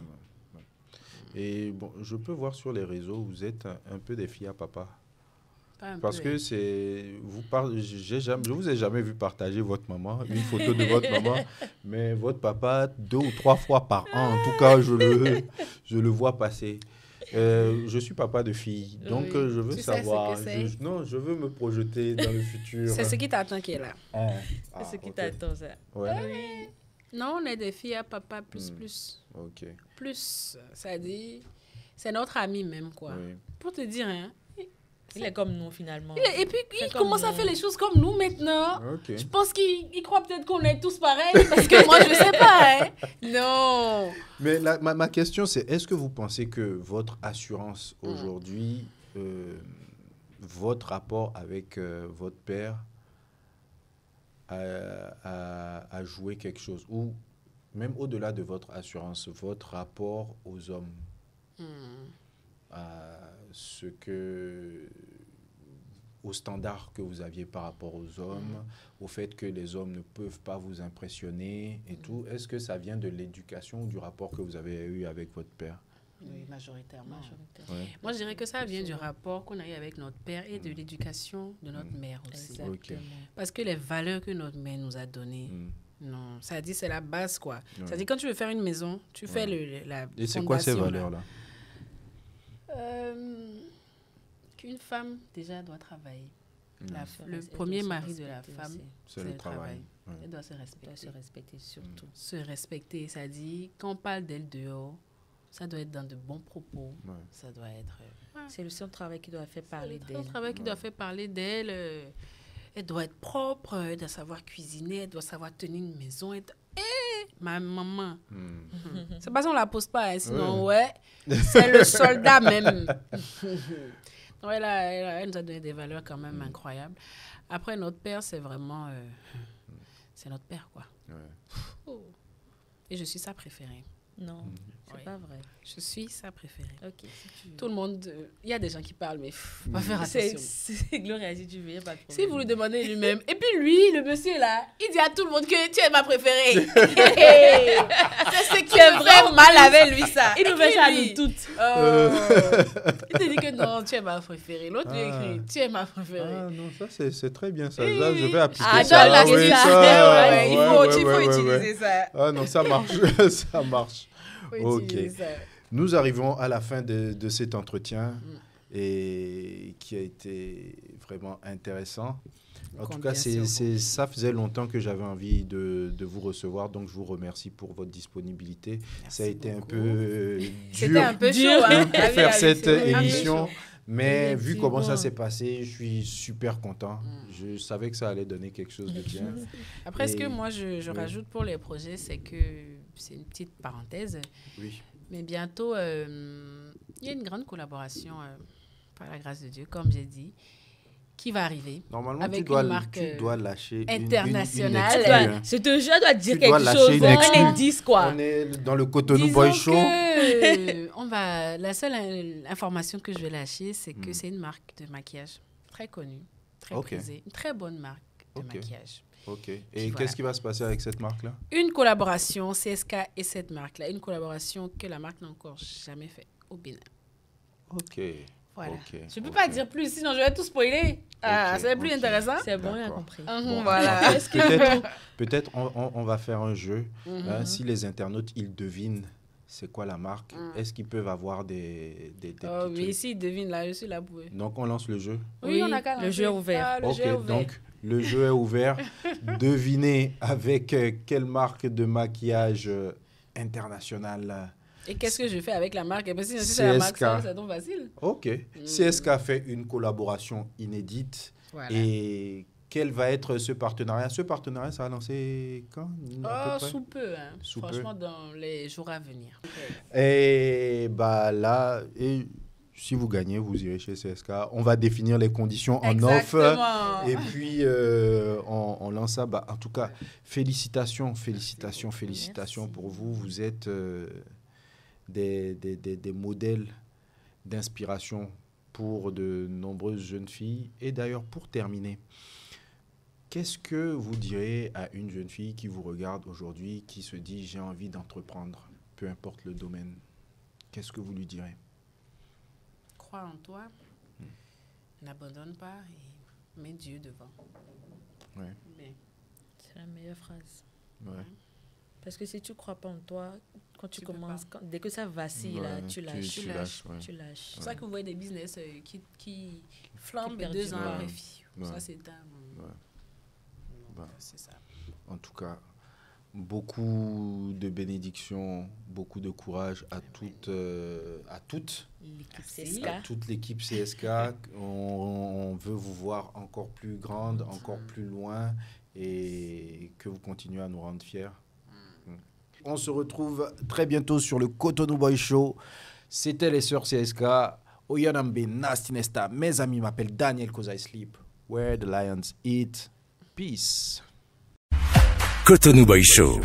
C: Et bon, je peux voir sur les réseaux, vous êtes un peu des filles à papa.
A: Pas un
C: Parce
A: peu,
C: que c'est. Je vous ai jamais vu partager votre maman, une photo de votre maman, mais votre papa, 2 ou 3 fois par an, en tout cas, je le vois passer. Je suis papa de fille, donc
B: Oui.
C: je veux
A: Tu sais ce
C: savoir.
A: que c'est?
C: Non, je veux me projeter dans le futur.
A: C'est ce qui t'attend qui est là.
C: Ah,
B: C'est ce qui
C: ok.
B: t'attend, ça.
C: Ouais,
A: Non, on est des filles à papa plus.
C: ok.
A: Plus, ça dit, c'est notre ami même, quoi.
C: Oui.
A: Pour te dire, hein.
B: Il est comme nous, finalement.
A: Et puis,
B: C'est
A: il
B: comme
A: commence à
B: nous.
A: faire les choses comme nous maintenant.
C: Ok.
A: Je pense qu'il croit peut-être qu'on est tous pareils, parce que moi, je sais pas, hein. Non.
C: Mais ma question, c'est est-ce que vous pensez que votre assurance aujourd'hui, votre rapport avec votre père a joué quelque chose? Ou même au-delà de votre assurance, votre rapport aux hommes, à ce que aux standards que vous aviez par rapport aux hommes, au fait que les hommes ne peuvent pas vous impressionner et tout. Est-ce que ça vient de l'éducation ou du rapport que vous avez eu avec votre père?
A: Oui, majoritairement.
C: Ouais.
A: Moi, je dirais que ça vient du rapport qu'on a eu avec notre père et de l'éducation de notre mère aussi.
B: Exactement.
C: Ok.
A: Parce que les valeurs que notre mère nous a données, non, ça dit c'est la base, quoi. Ça dit quand tu veux faire une maison, tu fais la
C: Et c'est quoi ces
A: fondation, là.
C: valeurs-là?
A: Qu'une femme, déjà, doit travailler. Le
B: Elle
A: premier
B: doit se
A: mari de la
B: respecter
A: femme,
B: aussi.
C: C'est le travail. Ouais.
A: Elle doit se
B: Elle doit
A: respecter.
B: se respecter surtout.
A: Se respecter, ça dit, quand on parle d'elle dehors, ça doit être dans de bons propos.
C: Ouais.
A: Ça doit être...
B: C'est le son travail qui doit faire parler
A: C'est le
B: d'elle.
A: travail qui doit faire parler d'elle. Elle doit être propre, elle doit savoir cuisiner, elle doit saur tenir une maison. Ma maman. C'est pas ça, on la pose pas, hein, sinon, ouais, c'est le soldat même. Ouais, elle nous a donné des valeurs quand même incroyables. Après, notre père, c'est vraiment... c'est notre père, quoi.
C: Ouais.
A: Et je suis sa préférée.
B: Non, c'est
A: Oui.
B: pas vrai.
A: Je suis sa préférée.
B: Ok, si tu veux.
A: Tout le monde... Il y a des gens qui parlent, mais faut pas faire
B: C'est
A: attention.
B: Gloria, si tu veux, y a pas de
A: Si
B: problème.
A: vous lui demandez lui-même. Et puis lui, le monsieur là, il dit à tout le monde que tu es ma préférée. C'est ce qui est vraiment mal avec lui, ça.
B: Il nous fait ça à
A: Écris-lui.
B: nous toutes.
A: Il te dit que non, tu es ma préférée. L'autre lui écrit, tu es ma préférée.
C: Ah non, ça c'est très bien ça.
A: Oui,
C: Ça, je
A: oui.
C: vais appliquer
B: Ah,
C: ça.
B: donne la
C: oui,
B: ça.
C: ça,
A: Ouais, il faut
C: ouais,
A: utiliser ça.
C: Ah non, ça marche. Ça marche.
A: Il faut
C: Ok.
A: utiliser ça.
C: Nous arrivons à la fin de cet entretien et qui a été vraiment intéressant. En tout cas, ça faisait longtemps que j'avais envie de vous recevoir, donc je vous remercie pour votre disponibilité. Ça a été
A: beaucoup.
C: un peu
A: C'était
C: dur
A: un peu chaud, hein.
C: pour faire cette
A: C'est un peu
C: émission,
A: chaud.
C: mais vu comment ça
B: Effectivement.
C: s'est passé, je suis super content. Je savais que ça allait donner quelque chose de bien.
A: Après, ce
C: Et-
A: que moi, je
C: oui.
A: rajoute pour les projets, c'est que c'est une petite parenthèse.
C: Oui.
A: Mais bientôt, il y a une grande collaboration, par la grâce de Dieu, comme j'ai dit, qui va arriver.
C: Normalement,
A: Avec
C: tu dois,
A: une marque,
C: tu dois lâcher
A: internationale.
C: une
B: Tu dois-
C: exclue, hein.
B: Ce te jeu doit dire
C: Tu dois
B: quelque
C: lâcher
B: chose.
C: une
B: Un
C: exclue.
B: indice, quoi.
C: On est dans le Cotonou
A: Disons
C: Boy Show.
A: que la seule information que je vais lâcher, c'est que c'est une marque de maquillage très connue, très
C: Ok.
A: prisée, une très bonne marque de
C: Ok.
A: maquillage.
C: Ok. Et
A: Voilà.
C: qu'est-ce qui va se passer avec cette marque-là?
A: Une collaboration CSK et cette marque-là, une collaboration que la marque n'a encore jamais faite au Bénin.
C: Ok.
A: Voilà.
C: Ok,
A: Je ne peux
C: ok.
A: pas dire plus, sinon je vais tout spoiler. Ah,
C: Ok,
A: c'est plus
C: ok.
A: intéressant.
B: C'est bon, il a
C: D'accord.
B: compris.
A: Mhm, voilà.
C: Peut-être on va faire un jeu. Hein, si les internautes, ils devinent c'est quoi la marque, est-ce qu'ils peuvent avoir des
A: Oh,
C: petits
A: oui,
C: trucs?
A: ici, devine là, je suis là pour eux.
C: Donc, on lance le jeu.
A: Oui, on a qu'à
B: le
A: lancer.
B: jeu est ouvert.
A: Ah, le
C: Ok,
A: jeu est ouvert.
C: donc le jeu est ouvert. Devinez avec quelle marque de maquillage internationale
A: Et qu'est-ce que je fais avec la marque? Parce que si c'est la marque, ça tombe facile.
C: Ok. CSK fait une collaboration inédite.
A: Voilà.
C: Et quel va être ce partenariat? Ce partenariat, ça va lancer quand?
A: Sous peu. Hein. Franchement, dans les jours à venir.
C: Et bah là, si vous gagnez, vous irez chez CSK. On va définir les conditions en offre. Et puis, on lance ça. Bah, en tout cas, félicitations pour vous. Vous êtes des modèles d'inspiration pour de nombreuses jeunes filles. Et d'ailleurs, pour terminer, qu'est-ce que vous direz à une jeune fille qui vous regarde aujourd'hui, qui se dit « j'ai envie d'entreprendre », peu importe le domaine? Qu'est-ce que vous lui direz?
A: Crois en toi, n'abandonne pas et mets Dieu devant.
C: Ouais.
B: C'est la meilleure phrase.
C: Ouais.
B: Parce que si tu ne crois pas en toi, quand tu commences, dès que ça vacille, là, tu lâches.
A: C'est pour ça que vous voyez des business qui flambent 2 ans après. Ça, c'est c'est ça.
C: En tout cas, beaucoup de bénédictions, beaucoup de courage à toute l'équipe CSK. On veut vous voir encore plus grande, encore plus loin et que vous continuez à nous rendre fiers. On se retrouve très bientôt sur le Cotonou Boy Show. C'était les sœurs CSK. Oyanambe Nasty Nesta. Mes amis m'appellent Daniel cause I sleep. Where the lions eat. Peace.
D: Cotonou Boy Show.